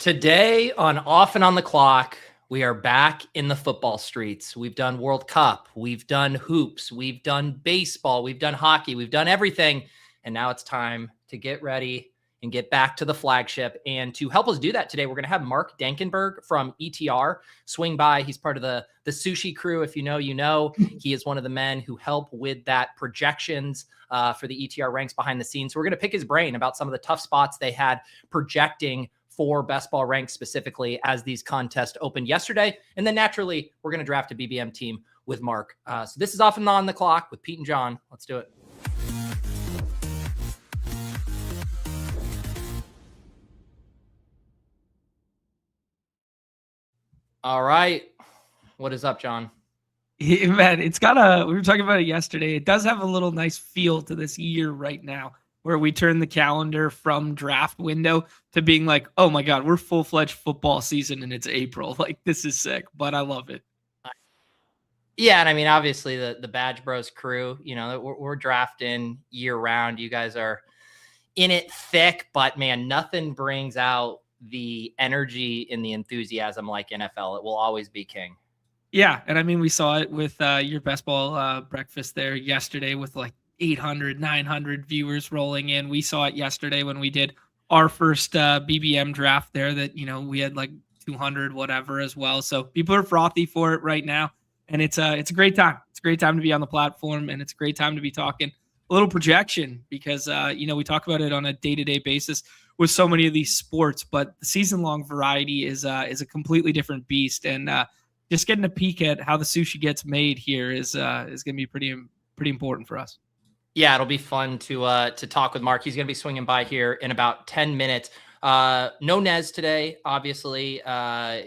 Today on Off and on the Clock, we are back in the football streets. We've done World Cup, we've done hoops, we've done baseball, we've done hockey, we've done everything. And now it's time to get ready and get back to the flagship. And to help us do that today, we're going to have Mark Dankenberg from ETR swing by. He's part of the sushi crew. If you know, you know. He is one of the men who help with that projections for the ETR ranks behind the scenes. So we're going to pick his brain about some of the tough spots they had projecting for best ball ranks specifically as these contests opened yesterday. And then naturally, we're going to draft a BBM team with Mark. So this is Off and On the Clock with Pete and John. Let's do it. All right. What is up, John? Yeah, man, we were talking about it yesterday. It does have a little nice feel to this year right now, where we turn the calendar from draft window to being like, oh my God, we're full-fledged football season and it's April. Like, this is sick, but I love it. Yeah, and I mean, obviously the Badge Bros crew, you know, we're drafting year round. You guys are in it thick, but man, nothing brings out the energy and the enthusiasm like NFL. It will always be king. Yeah, and I mean, we saw it with your best ball breakfast there yesterday with like 800, 900 viewers rolling in. We saw it yesterday when we did our first BBM draft there that, you know, we had like 200 whatever as well. So people are frothy for it right now, and it's a great time. It's a great time to be on the platform, and it's a great time to be talking a little projection because, you know, we talk about it on a day-to-day basis with so many of these sports, but the season-long variety is a completely different beast, and just getting a peek at how the sushi gets made here is going to be pretty important for us. Yeah, it'll be fun to talk with Mark. He's going to be swinging by here in about 10 minutes. No Nez today, obviously.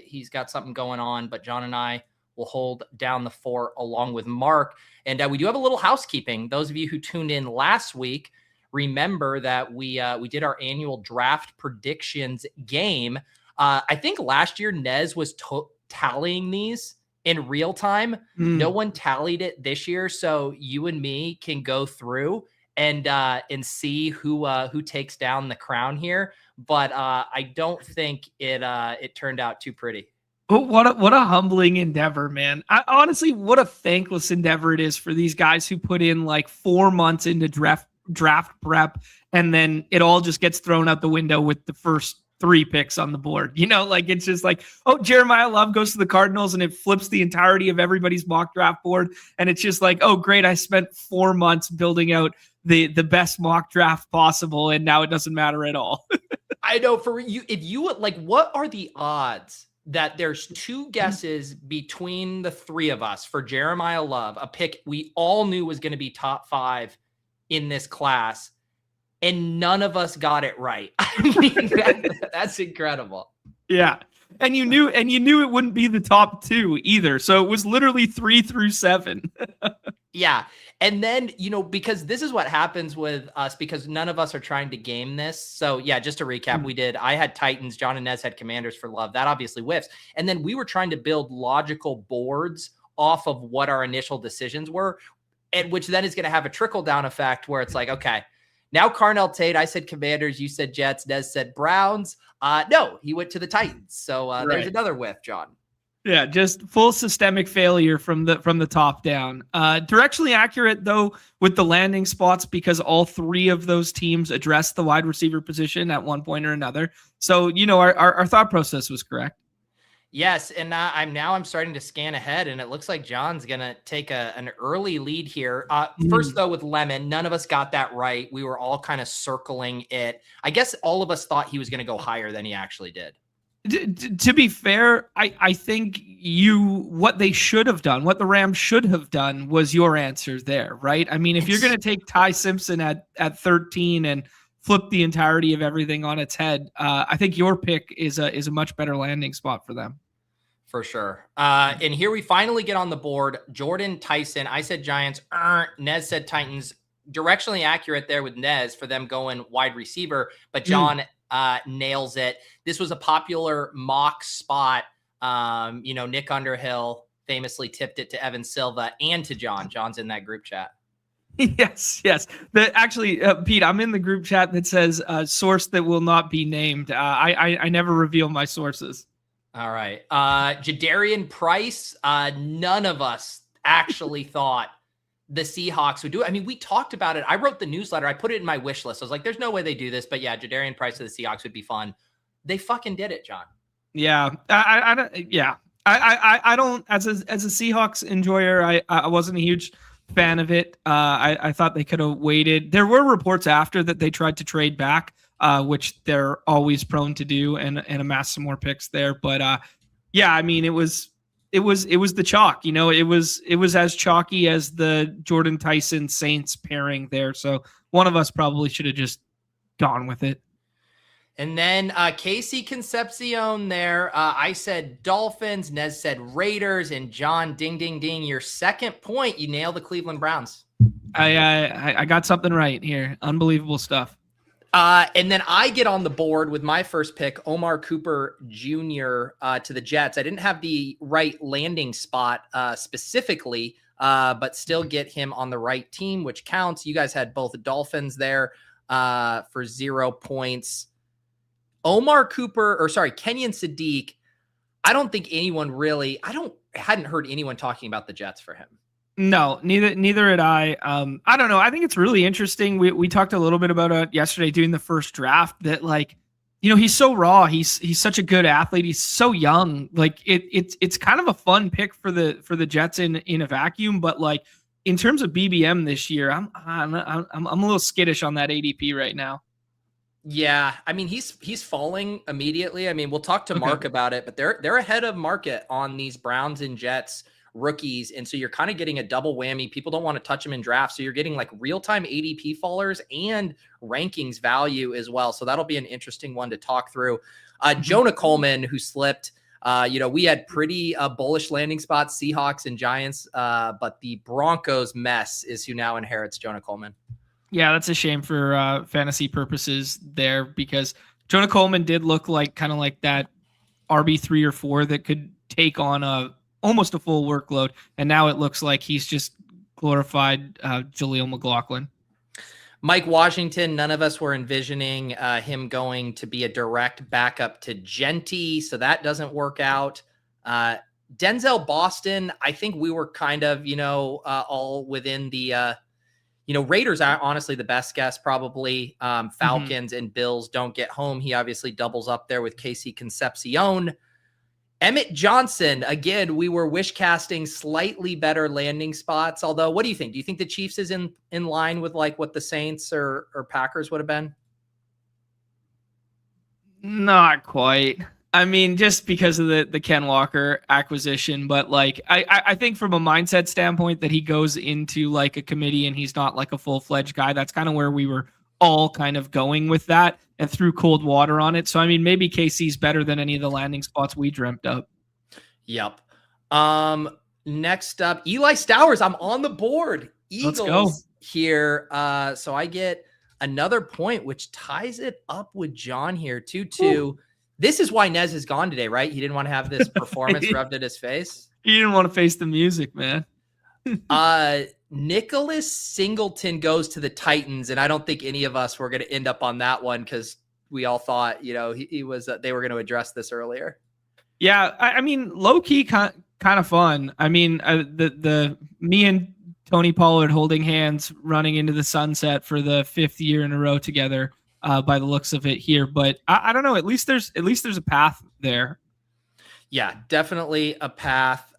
He's got something going on, but John and I will hold down the fort along with Mark. And we do have a little housekeeping. Those of you who tuned in last week, remember that we did our annual draft predictions game. I think last year Nez was tallying these in real time. No one tallied it this year, so you and me can go through and see who takes down the crown here. But I don't think it turned out too pretty. What a humbling endeavor, man. Honestly, what a thankless endeavor it is for these guys who put in like 4 months into draft prep, and then it all just gets thrown out the window with the first 3 picks on the board. You know, like it's just like, oh, Jeremiyah Love goes to the Cardinals, and it flips the entirety of everybody's mock draft board. And it's just like, oh, great, I spent 4 months building out the best mock draft possible, and now it doesn't matter at all. I know, for you, if you like, what are the odds that there's 2 guesses between the 3 of us for Jeremiyah Love, a pick we all knew was going to be top 5 in this class, and none of us got it right? I mean, that's incredible. Yeah. And you knew it wouldn't be the top 2 either. So it was literally 3 through 7. Yeah. And then, you know, because this is what happens with us, because none of us are trying to game this. So yeah, just to recap, I had Titans, John and Nez had Commanders for Love. That obviously whiffs. And then we were trying to build logical boards off of what our initial decisions were, and which then is going to have a trickle down effect where it's like, okay, now Carnell Tate, I said Commanders, you said Jets, Nez said Browns. No, he went to the Titans. So There's another whiff, John. Yeah, just full systemic failure from the top down. Directionally accurate, though, with the landing spots, because all 3 of those teams addressed the wide receiver position at one point or another. So, you know, our thought process was correct. Yes, and I'm starting to scan ahead, and it looks like John's going to take an early lead here. First, though, with Lemon, none of us got that right. We were all kind of circling it. I guess all of us thought he was going to go higher than he actually did. To be fair, I think what they should have done, what the Rams should have done, was your answer there, right? I mean, if you're going to take Ty Simpson at 13 and flip the entirety of everything on its head, I think your pick is a much better landing spot for them. For sure. And here we finally get on the board. Jordan Tyson. I said Giants. Nez said Titans. Directionally accurate there with Nez for them going wide receiver, but John nails it. This was a popular mock spot. You know, Nick Underhill famously tipped it to Evan Silva and to John. John's in that group chat. Yes. Actually, Pete, I'm in the group chat that says source that will not be named. I never reveal my sources. All right. Jadarian Price, none of us actually thought the Seahawks would do it. I mean, we talked about it. I wrote the newsletter. I put it in my wish list. I was like, there's no way they do this. But yeah, Jadarian Price to the Seahawks would be fun. They fucking did it, John. Yeah. I don't, as a Seahawks enjoyer, I wasn't a huge fan of it. I thought they could have waited. There were reports after that they tried to trade back, which they're always prone to do, and amass some more picks there. But yeah, I mean, it was the chalk. You know, it was as chalky as the Jordan Tyson Saints pairing there. So one of us probably should have just gone with it. And then Casey Concepcion there. I said Dolphins. Nez said Raiders. And John, ding, ding, ding. Your second point, you nailed the Cleveland Browns. I got something right here. Unbelievable stuff. And then I get on the board with my first pick, Omar Cooper Jr. To the Jets. I didn't have the right landing spot specifically, but still get him on the right team, which counts. You guys had both the Dolphins there for 0 points. Kenyon Sadiq. I don't think anyone really, hadn't heard anyone talking about the Jets for him. No, neither had I. I don't know. I think it's really interesting. We talked a little bit about it yesterday doing the first draft that, like, you know, he's so raw. He's such a good athlete. He's so young. Like it's kind of a fun pick for the Jets in a vacuum, but like in terms of BBM this year, I'm a little skittish on that ADP right now. Yeah, I mean he's falling immediately. I mean, we'll talk to Mark about it, but they're ahead of market on these Browns and Jets rookies, and so you're kind of getting a double whammy. People don't want to touch them in drafts, so you're getting like real-time ADP fallers and rankings value as well. So that'll be an interesting one to talk through. Jonah Coleman, who slipped. We had pretty bullish landing spots, Seahawks and Giants, but the Broncos mess is who now inherits Jonah Coleman. Yeah, that's a shame for fantasy purposes there, because Jonah Coleman did look like kind of like that RB3 or 4 that could take on almost a full workload, and now it looks like he's just glorified Jaleel McLaughlin. Mike Washington, none of us were envisioning him going to be a direct backup to Genty, so that doesn't work out. Denzel Boston, I think we were kind of, all within the Raiders are honestly the best guess, probably. Falcons and Bills don't get home. He obviously doubles up there with Casey Concepcion. Emmett Johnson, again, we were wish casting slightly better landing spots. Although, what do you think? Do you think the Chiefs is in line with like what the Saints or Packers would have been? Not quite. I mean, just because of the Ken Walker acquisition, but like I think from a mindset standpoint that he goes into like a committee and he's not like a full-fledged guy. That's kind of where we were all kind of going with that and threw cold water on it. So I mean, maybe KC's better than any of the landing spots we dreamt up. Yep. Next up, Eli Stowers. I'm on the board. Eagles. Let's go here. So I get another point, which ties it up with John here. 2-2. This is why Nez is gone today, right? He didn't want to have this performance rubbed in his face. He didn't want to face the music, man. Nicholas Singleton goes to the Titans, and I don't think any of us were going to end up on that one because we all thought, he was. They were going to address this earlier. Yeah, I mean, low key, kind of fun. I mean, the me and Tony Pollard holding hands, running into the sunset for the 5th year in a row together. By the looks of it here, but I don't know. At least there's a path there. Yeah, definitely a path.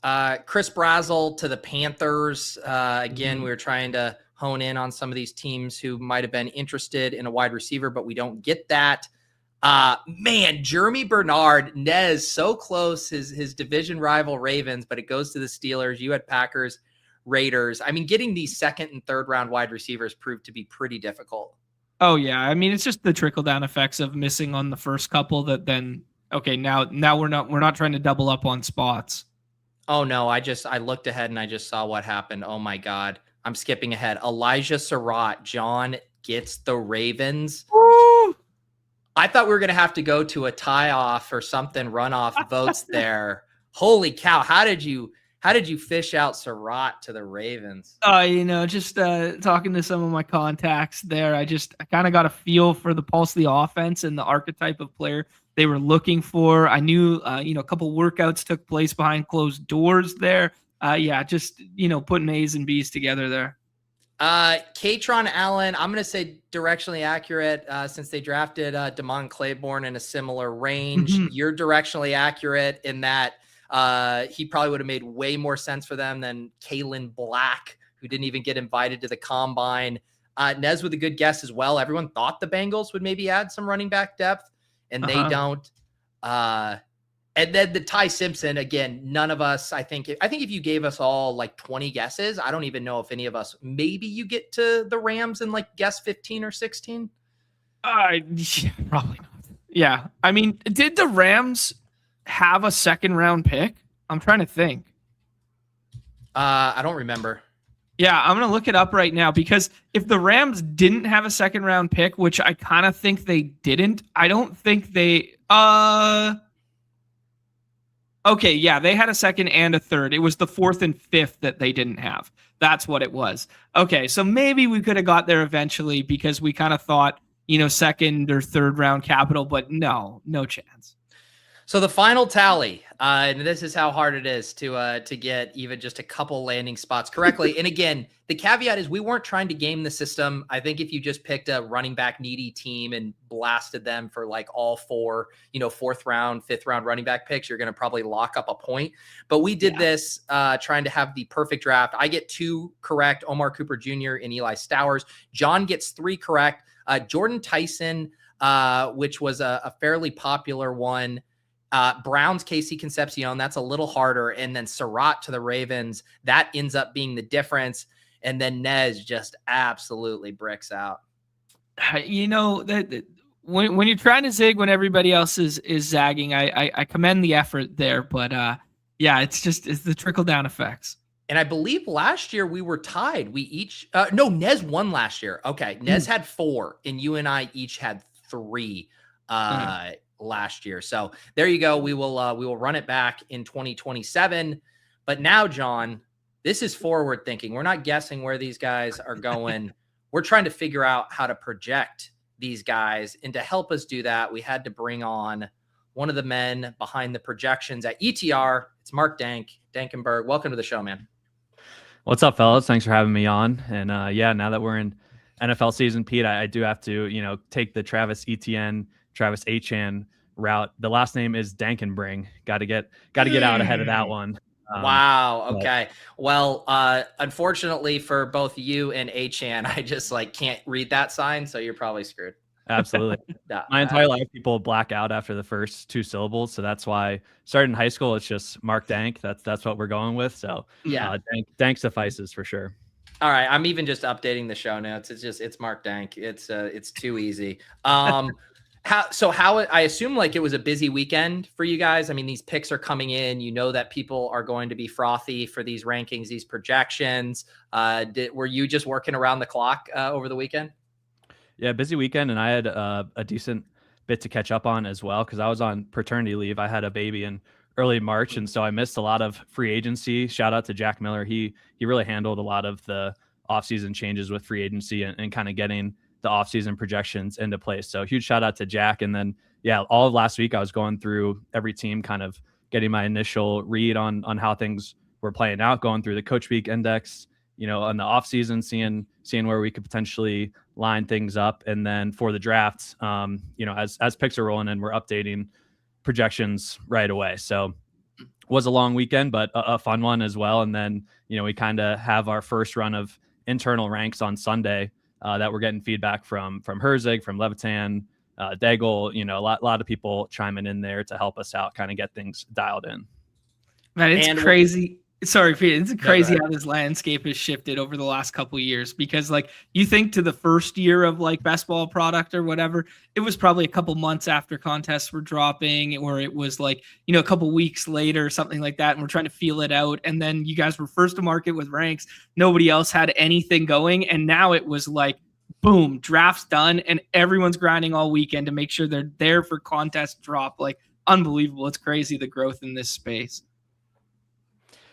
Chris Brazzell to the Panthers. Again, we were trying to hone in on some of these teams who might have been interested in a wide receiver, but we don't get that. Jeremy Bernard, Nez, so close. His division rival Ravens, but it goes to the Steelers. You had Packers, Raiders. I mean, getting these 2nd and 3rd round wide receivers proved to be pretty difficult. Oh yeah, I mean it's just the trickle down effects of missing on the first couple that then now we're not trying to double up on spots. Oh no, I looked ahead and I just saw what happened. Oh my God, I'm skipping ahead. Elijah Surratt, John gets the Ravens. Woo! I thought we were gonna have to go to a tie off or something, runoff votes there. Holy cow, how did you How did you fish out Surratt to the Ravens? Just talking to some of my contacts there, I kind of got a feel for the pulse of the offense and the archetype of player they were looking for. I knew, a couple workouts took place behind closed doors there. Putting A's and B's together there. Katron Allen, I'm going to say directionally accurate since they drafted Damon Claiborne in a similar range. Mm-hmm. You're directionally accurate in that he probably would have made way more sense for them than Kalen Black, who didn't even get invited to the combine. Nez with a good guess as well. Everyone thought the Bengals would maybe add some running back depth, and they don't. And then the Ty Simpson, again, none of us, I think if you gave us all like 20 guesses, I don't even know if any of us, maybe you get to the Rams and like guess 15 or 16. Probably not. Yeah. I mean, did the Rams have a second round pick? I'm trying to think. I don't remember. Yeah, I'm going to look it up right now, because if the Rams didn't have a second round pick, which I kind of think they didn't, I don't think they, okay, yeah, they had a second and a third. It was the fourth and fifth that they didn't have. That's what it was. Okay, so maybe we could have got there eventually, because we kind of thought, second or third round capital, but no chance. So the final tally, and this is how hard it is to get even just a couple landing spots correctly. And again, the caveat is we weren't trying to game the system. I think if you just picked a running back needy team and blasted them for like all four, fourth round, fifth round running back picks, you're going to probably lock up a point. But we did this trying to have the perfect draft. I get 2 correct, Omar Cooper Jr. and Eli Stowers. John gets 3 correct. Jordan Tyson, which was a fairly popular one. Browns, Casey Concepcion, that's a little harder. And then Surratt to the Ravens, that ends up being the difference. And then Nez just absolutely bricks out. That when you're trying to zig when everybody else is zagging, I commend the effort there. But it's the trickle down effects. And I believe last year we were tied. We each Nez won last year. Okay, Nez had 4, and you and I each had 3. Last year. So there you go. We will run it back in 2027. But now, John, this is forward thinking. We're not guessing where these guys are going. We're trying to figure out how to project these guys. And to help us do that, we had to bring on one of the men behind the projections at ETR. It's Mark Dankenberg. Welcome to the show, man. What's up, fellas? Thanks for having me on. And now that we're in NFL season, Pete, I do have to, take the Travis Achan route. The last name is Dankenbring. Got to get out ahead of that one. Wow. Okay. Well, unfortunately for both you and Achan, I just can't read that sign, so you're probably screwed. Absolutely. My entire life, people black out after the first 2 syllables, so that's why starting in high school, it's just Mark Dank. That's what we're going with. So yeah, Dank suffices for sure. All right, I'm even just updating the show notes. It's Mark Dank. It's too easy. How I assume it was a busy weekend for you guys. I mean, these picks are coming in. You know that people are going to be frothy for these rankings, these projections. Were you just working around the clock over the weekend? Yeah, busy weekend, and I had a decent bit to catch up on as well because I was on paternity leave. I had a baby in early March, and so I missed a lot of free agency. Shout out to Jack Miller. He really handled a lot of the offseason changes with free agency and kind of getting the offseason projections into place. So huge shout out to Jack. And then, all of last week I was going through every team, kind of getting my initial read on how things were playing out, going through the Coach Week Index, on the offseason, seeing where we could potentially line things up. And then for the drafts, as picks are rolling in, we're updating projections right away. So it was a long weekend, but a fun one as well. And then, we kind of have our first run of internal ranks on Sunday that we're getting feedback from Herzig, from Levitan, Daigle, a lot of people chiming in there to help us out, kind of get things dialed in. Man, it's crazy. Sorry, Pete. It's crazy how this landscape has shifted over the last couple of years because, you think to the first year of best ball product or whatever, it was probably a couple months after contests were dropping, or it was a couple weeks later, something like that. And we're trying to feel it out. And then you guys were first to market with ranks. Nobody else had anything going. And now it was boom, draft's done. And everyone's grinding all weekend to make sure they're there for contest drop. Unbelievable. It's crazy, the growth in this space.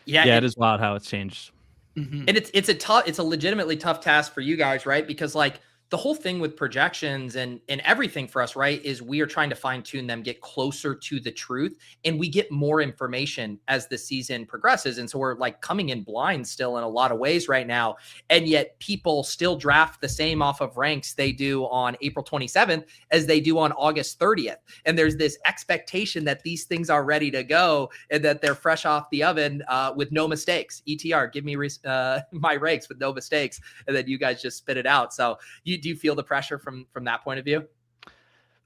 Yeah, it is wild how it's changed. And it's a legitimately tough task for you guys, right? Because like the whole thing with projections and everything for us, right, is we are trying to fine tune them, get closer to the truth, and we get more information as the season progresses. And so we're like coming in blind still in a lot of ways right now. And yet people still draft the same off of ranks they do on April 27th as they do on August 30th. And there's this expectation that these things are ready to go and that they're fresh off the oven with no mistakes. ETR, give me my ranks with no mistakes. And then you guys just spit it out. So do you feel the pressure from that point of view?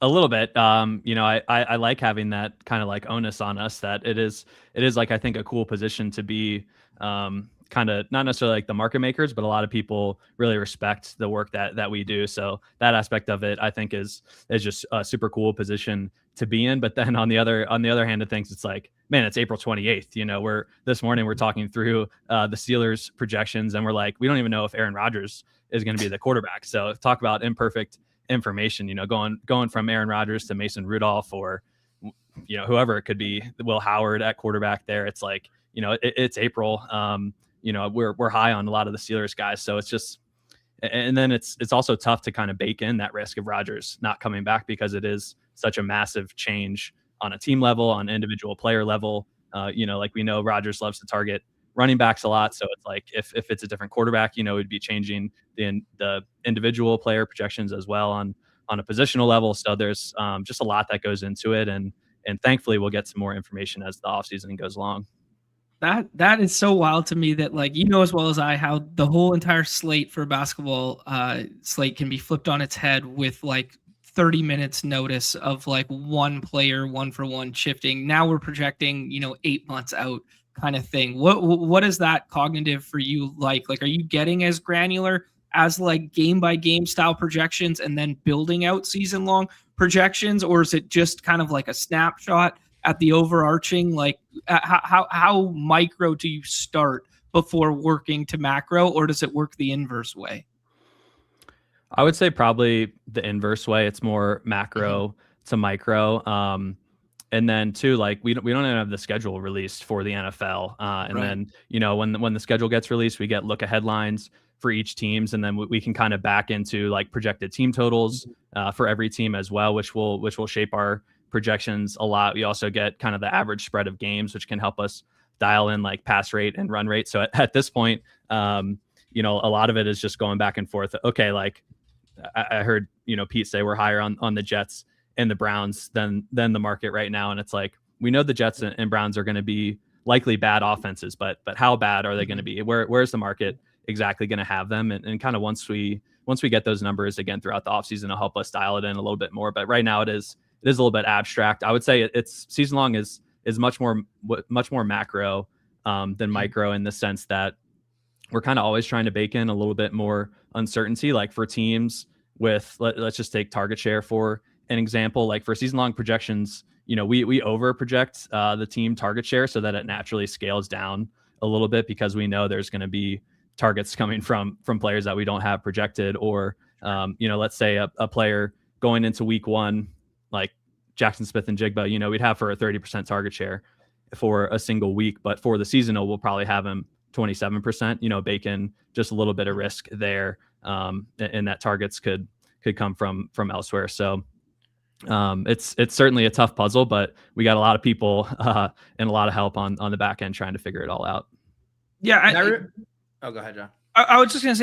A little bit. I like having that kind of like onus on us that it is like, I think, a cool position to be, kind of not necessarily like the market makers, but a lot of people really respect the work that we do. So that aspect of it, I think, is just a super cool position to be in. But then on the other hand of things, it's like, man, it's April 28th. This morning we're talking through the Steelers projections, and we're like, we don't even know if Aaron Rodgers is going to be the quarterback. So talk about imperfect information, going from Aaron Rodgers to Mason Rudolph, or, whoever it could be, Will Howard at quarterback there. It's like, it's April. We're high on a lot of the Steelers guys. So it's just, and then it's also tough to kind of bake in that risk of Rodgers not coming back, because it is such a massive change on a team level, on individual player level. Like we know Rodgers loves to target running backs a lot. So it's like, if it's a different quarterback, it'd be changing the individual player projections as well on a positional level. So there's just a lot that goes into it. And thankfully we'll get some more information as the offseason goes along. That is so wild to me that, like, as well as I, how the whole entire slate for basketball slate can be flipped on its head with like 30 minutes notice of like one player, 1-for-1 shifting. Now we're projecting, 8 months out kind of thing. What is that cognitive for you like? Like, are you getting as granular as like game by game style projections and then building out season long projections, or is it just kind of like a snapshot at the overarching? Like, how micro do you start before working to macro, or does it work the inverse way? I would say probably the inverse way. It's more macro to micro. And then too, like we don't even have the schedule released for the NFL. And then, when the schedule gets released, we get look ahead lines for each teams. And then we can kind of back into like projected team totals for every team as well, which will shape our projections a lot. We also get kind of the average spread of games, which can help us dial in like pass rate and run rate. So at this point, a lot of it is just going back and forth. Okay. Like I heard, Pete say we're higher on the Jets and the Browns than the market right now. And it's like, we know the Jets and Browns are going to be likely bad offenses, but how bad are they going to be? Where's the market exactly going to have them? And kind of once we get those numbers again throughout the offseason, it'll help us dial it in a little bit more. But right now it is a little bit abstract. I would say it's season long is much more macro than micro, in the sense that we're kind of always trying to bake in a little bit more uncertainty, like for teams with, let's just take target share for an example. Like for season long projections, we over project the team target share so that it naturally scales down a little bit, because we know there's going to be targets coming from players that we don't have projected, or let's say a player going into week one, like Jackson Smith and Jigba, we'd have for a 30% target share for a single week, but for the seasonal, we'll probably have him 27%, bake in just a little bit of risk there. And that targets could come from elsewhere. So it's certainly a tough puzzle, but we got a lot of people and a lot of help on the back end trying to figure it all out. Yeah. Go ahead, John. I was just going to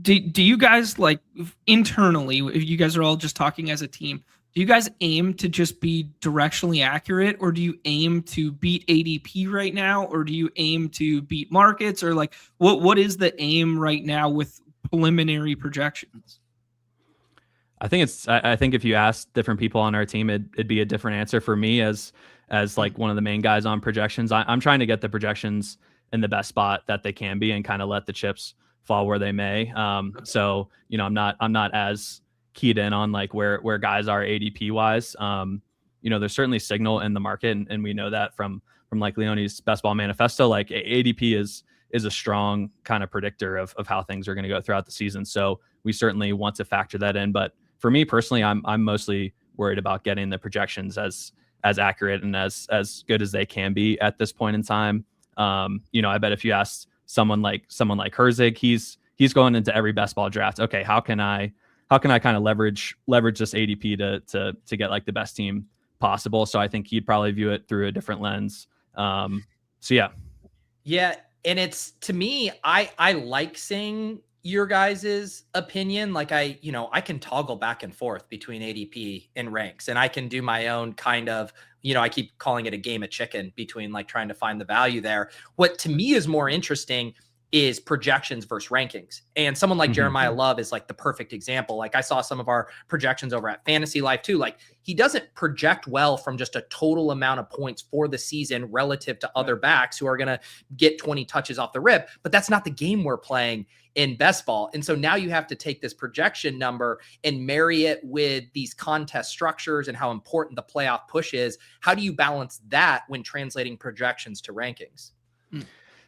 say, do you guys, like, internally, if you guys are all just talking as a team, do you guys aim to just be directionally accurate, or do you aim to beat ADP right now, or do you aim to beat markets, or like what is the aim right now with preliminary projections? I think if you ask different people on our team, it'd be a different answer. For me as like one of the main guys on projections, I'm trying to get the projections in the best spot that they can be and kind of let the chips fall where they may. So, I'm not as keyed in on like where guys are ADP wise. There's certainly signal in the market, and we know that from like Leone's best ball manifesto. Like ADP is a strong kind of predictor of how things are going to go throughout the season. So we certainly want to factor that in. But for me personally, I'm mostly worried about getting the projections as accurate and as good as they can be at this point in time. I bet if you asked someone like Herzig, he's going into every best ball draft. Okay, how can I kind of leverage this ADP to get like the best team possible? So I think he'd probably view it through a different lens. So yeah. Yeah. And it's, to me, I like seeing your guys's opinion. Like I can toggle back and forth between ADP and ranks, and I can do my own kind of, I keep calling it a game of chicken between like trying to find the value there. What to me is more interesting is projections versus rankings. And someone like Jeremiyah Love is like the perfect example. Like I saw some of our projections over at Fantasy Life too. Like he doesn't project well from just a total amount of points for the season relative to other backs who are going to get 20 touches off the rip, but that's not the game we're playing in best ball. And so now you have to take this projection number and marry it with these contest structures and how important the playoff push is. How do you balance that when translating projections to rankings?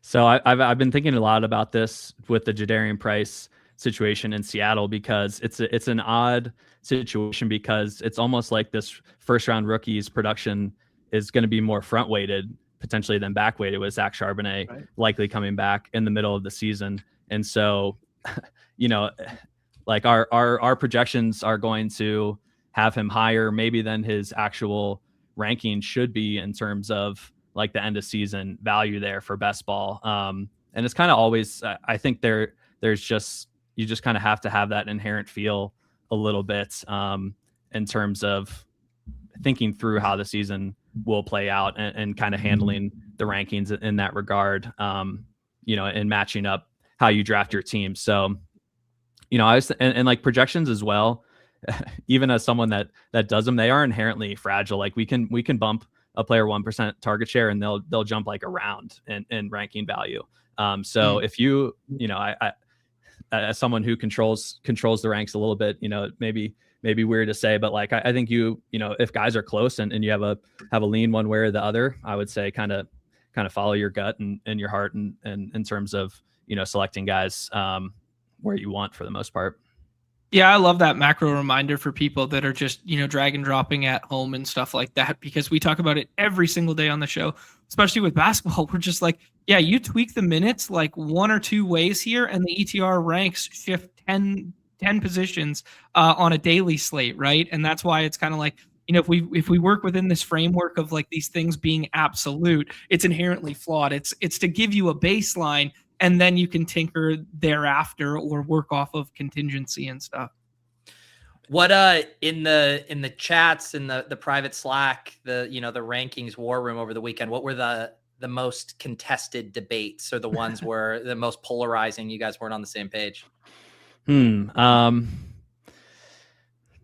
So I've been thinking a lot about this with the Jadarian Price situation in Seattle, because it's an odd situation, because it's almost like this first round rookie's production is going to be more front weighted potentially than back weighted, with Zach Charbonnet likely coming back in the middle of the season. And so, like our projections are going to have him higher maybe than his actual ranking should be in terms of like the end of season value there for best ball. And it's kind of always, I think there's just, you just kind of have to have that inherent feel a little bit in terms of thinking through how the season will play out and kind of handling the rankings in that regard, and matching up how you draft your team. So, I was, and like projections as well, even as someone that does them, they are inherently fragile. Like we can bump a player 1% target share and they'll jump like around in ranking value. So if I as someone who controls the ranks a little bit, maybe weird to say, but like I think if guys are close and you have a lean one way or the other, I would say kind of follow your gut and your heart and in terms of selecting guys where you want for the most part. Yeah, I love that macro reminder for people that are just, drag and dropping at home and stuff like that, because we talk about it every single day on the show, especially with basketball. We're just like, yeah, you tweak the minutes like one or two ways here, and the ETR ranks shift 10 positions on a daily slate, right? And that's why it's kind of like, if we work within this framework of like these things being absolute, it's inherently flawed. It's to give you a baseline, and then you can tinker thereafter or work off of contingency and stuff. What in the chats, in the private Slack, the rankings war room over the weekend, what were the most contested debates, or the ones where the most polarizing? You guys weren't on the same page.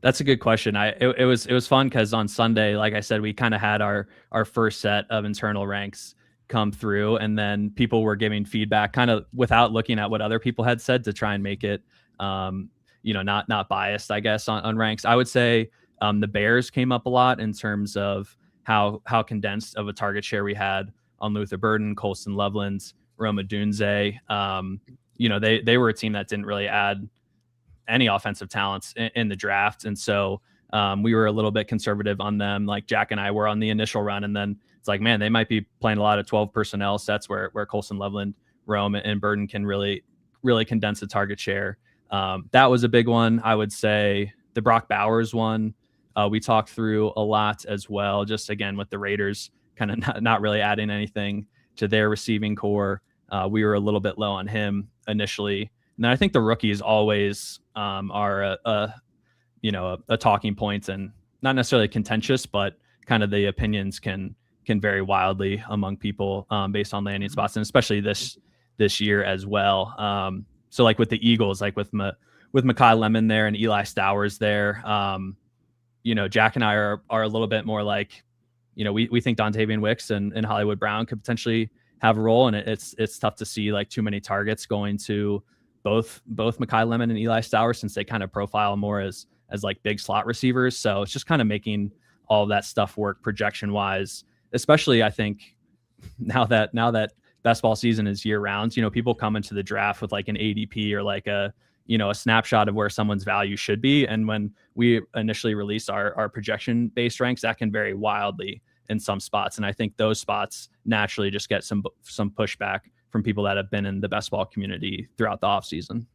That's a good question. It was fun because on Sunday, like I said, we kind of had our first set of internal ranks come through, and then people were giving feedback kind of without looking at what other people had said to try and make it not biased, I guess, on ranks. I would say the Bears came up a lot in terms of how condensed of a target share we had on Luther Burden, Colston Loveland, Roma Dunze. They were a team that didn't really add any offensive talents in the draft, and so we were a little bit conservative on them. Like Jack and I were on the initial run, and then it's like, man, they might be playing a lot of 12 personnel sets where Colston Loveland, Rome, and Burden can really condense the target share. That was a big one. I would say the Brock Bowers one, we talked through a lot as well, just again with the Raiders kind of not really adding anything to their receiving core. We were a little bit low on him initially. And then I think the rookies always are a talking point, and not necessarily contentious, but kind of the opinions can vary wildly among people based on landing spots, and especially this year as well. So like with the Eagles, like with Mekhi Lemon there and Eli Stowers there, Jack and I are a little bit more like, we think Dontavian Wicks and Hollywood Brown could potentially have a role, and it's tough to see like too many targets going to both Mekhi Lemon and Eli Stowers, since they kind of profile more as like big slot receivers. So it's just kind of making all of that stuff work projection wise, especially I think now that best ball season is year round. People come into the draft with like an ADP or like a snapshot of where someone's value should be, and when we initially release our projection based ranks, that can vary wildly. in some spots. And I think those spots naturally just get some pushback from people that have been in the best ball community throughout the offseason.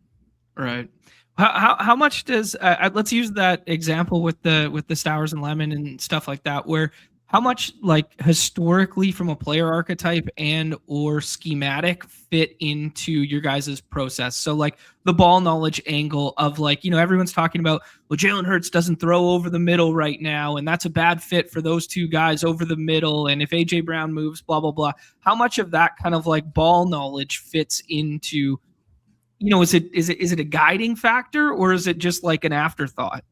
Right. How much does let's use that example with the Stowers and Lemon and stuff like that, where how much like historically from a player archetype and or schematic fit into your guys' process? So like the ball knowledge angle of like, everyone's talking about, well, Jalen Hurts doesn't throw over the middle right now, and that's a bad fit for those two guys over the middle. And if AJ Brown moves, blah, blah, blah. How much of that kind of like ball knowledge fits into, is it a guiding factor, or is it just like an afterthought?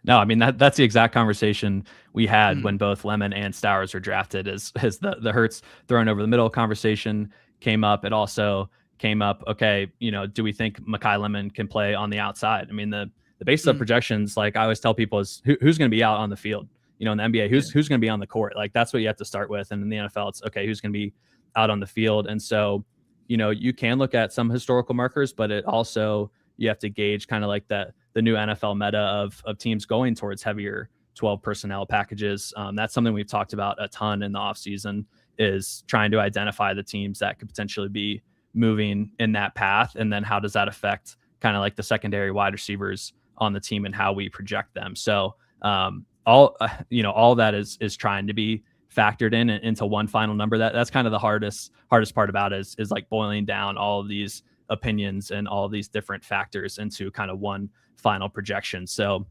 No, I mean, that's the exact conversation we had when both Lemon and Stowers were drafted, is the Hurts throwing over the middle conversation came up. It also came up, okay, do we think Mekhi Lemon can play on the outside? I mean, the basis of projections, like I always tell people, is who's going to be out on the field. In the NBA, who's going to be on the court? Like that's what you have to start with. And in the NFL, it's okay, who's going to be out on the field? And so, you can look at some historical markers, but it also, you have to gauge kind of like the new NFL meta of teams going towards heavier 12 personnel packages. That's something we've talked about a ton in the offseason, is trying to identify the teams that could potentially be moving in that path. And then how does that affect kind of like the secondary wide receivers on the team and how we project them? So all that is trying to be factored into one final number. That's kind of the hardest part about it, is like boiling down all of these opinions and all of these different factors into kind of one final projection. So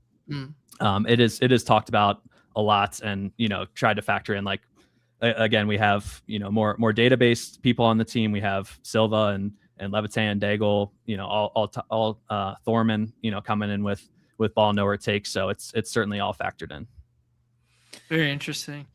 it is talked about a lot, and tried to factor in, like, again, we have more database people on the team. We have Silva and Levitan, Daigle, all Thorman, coming in with ball nowhere it takes. So it's certainly all factored in. Very interesting.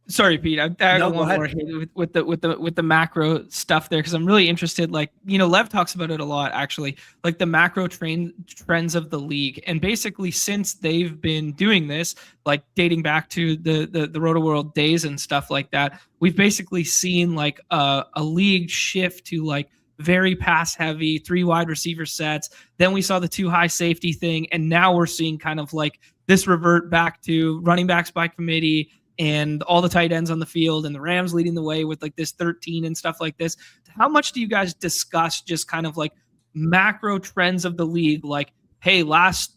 Sorry, Pete. I got one more here with the macro stuff there, because I'm really interested. Like, Lev talks about it a lot, actually, like the macro trends of the league. And basically, since they've been doing this, like dating back to the Roto World days and stuff like that, we've basically seen like a league shift to like very pass heavy, 3 wide receiver sets. Then we saw the 2 high safety thing, and now we're seeing kind of like this revert back to running backs by committee and all the tight ends on the field, and the Rams leading the way with like this 13 and stuff like this. How much do you guys discuss just kind of like macro trends of the league? Like, hey, last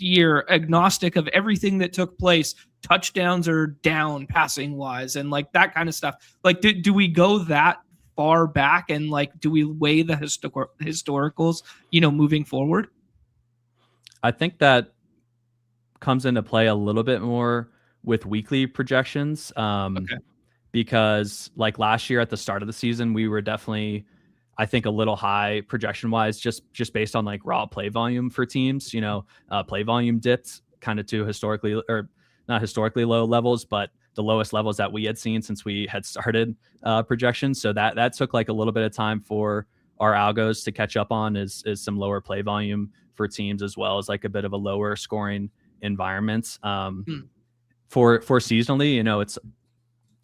year, agnostic of everything that took place, touchdowns are down passing wise, and like that kind of stuff. Like, do we go that far back, and like, do we weigh the historicals, moving forward? I think that comes into play a little bit more with weekly projections, because like last year at the start of the season, we were definitely, I think, a little high projection wise, just based on like raw play volume for teams. Play volume dipped kind of to not historically low levels, but the lowest levels that we had seen since we had started projections. So that took like a little bit of time for our algos to catch up on, is some lower play volume for teams, as well as like a bit of a lower scoring environment. For seasonally,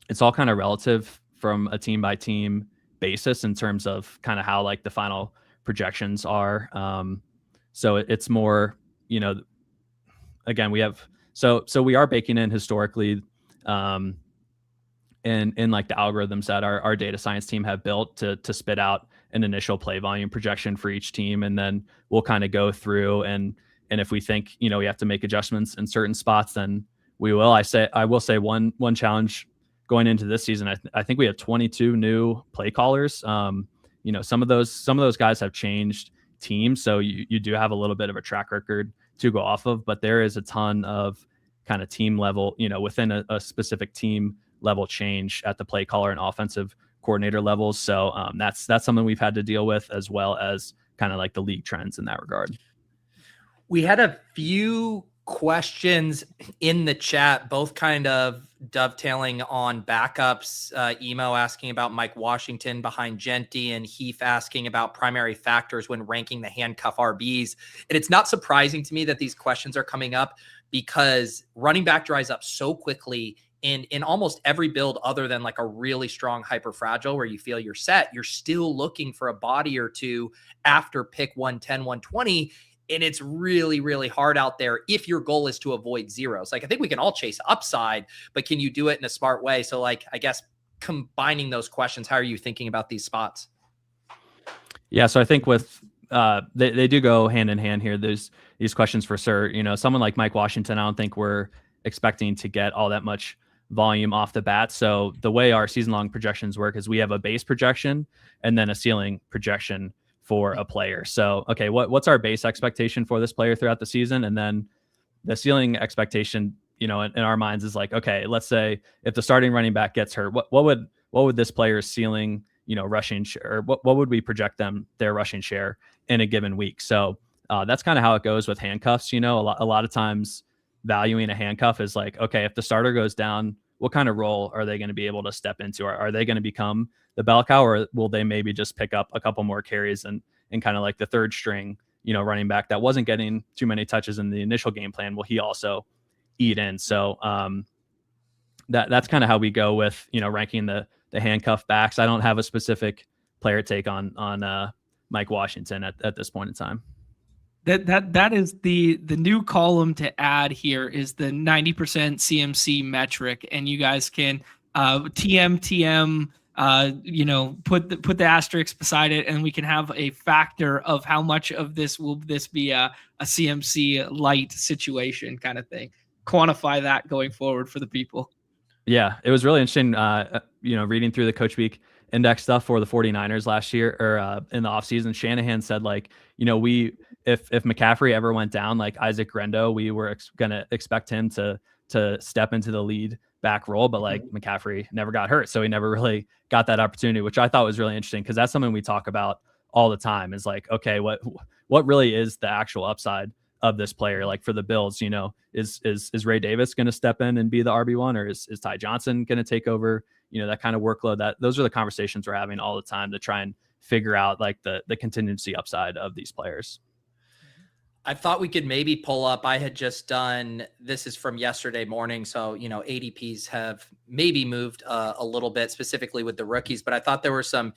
it's all kind of relative from a team by team basis in terms of kind of how like the final projections are. So it's more, again, we have, so we are baking in historically, in like the algorithms that our data science team have built to spit out an initial play volume projection for each team. And then we'll kind of go through, and if we think, we have to make adjustments in certain spots, then we will. I will say one challenge going into this season, I think we have 22 new play callers. Some of those guys have changed teams, so you do have a little bit of a track record to go off of, but there is a ton of kind of team level, within a specific team level change at the play caller and offensive coordinator levels. So that's something we've had to deal with, as well as kind of like the league trends in that regard. We had a few questions in the chat, both kind of dovetailing on backups. Emo asking about Mike Washington behind Genty, and Heath asking about primary factors when ranking the handcuff RBs. And it's not surprising to me that these questions are coming up, because running back dries up so quickly in almost every build, other than like a really strong hyper fragile where you feel you're set. You're still looking for a body or two after pick 110, 120. And it's really, really hard out there if your goal is to avoid zeros. Like, I think we can all chase upside, but can you do it in a smart way? So, like, I guess combining those questions, how are you thinking about these spots? Yeah, so I think with they do go hand in hand here. There's these questions for sure. Someone like Mike Washington, I don't think we're expecting to get all that much volume off the bat. So the way our season-long projections work is we have a base projection and then a ceiling projection for a player. So, okay, what's our base expectation for this player throughout the season? And then the ceiling expectation, in our minds is like, okay, let's say if the starting running back gets hurt, what would this player's ceiling, rushing share, or what would we project their rushing share in a given week? So that's kind of how it goes with handcuffs. A lot of times valuing a handcuff is like, okay, if the starter goes down, what kind of role are they going to be able to step into? Are they going to become the bell cow, or will they maybe just pick up a couple more carries and kind of like the third string, running back that wasn't getting too many touches in the initial game plan? Will he also eat in? So that's kind of how we go with, ranking the handcuff backs. I don't have a specific player take on Mike Washington at this point in time. That is the new column to add here is the 90% CMC metric, and you guys can TM put the asterisk beside it, and we can have a factor of how much of this will this be a CMC light situation kind of thing. Quantify that going forward for the people. Yeah, it was really interesting, reading through the Coach Week index stuff for the 49ers last year, or in the offseason. Shanahan said, like, if McCaffrey ever went down, like Isaac Grendo, we were going to expect him to step into the lead back role, but like McCaffrey never got hurt. So he never really got that opportunity, which I thought was really interesting, because that's something we talk about all the time is like, okay, what really is the actual upside of this player? Like for the Bills, is Ray Davis going to step in and be the RB1, or is Ty Johnson going to take over, that kind of workload? Those are the conversations we're having all the time to try and figure out like the contingency upside of these players. I thought we could maybe pull up. I had just done, this is from yesterday morning. So, ADPs have maybe moved a little bit, specifically with the rookies, but I thought there were some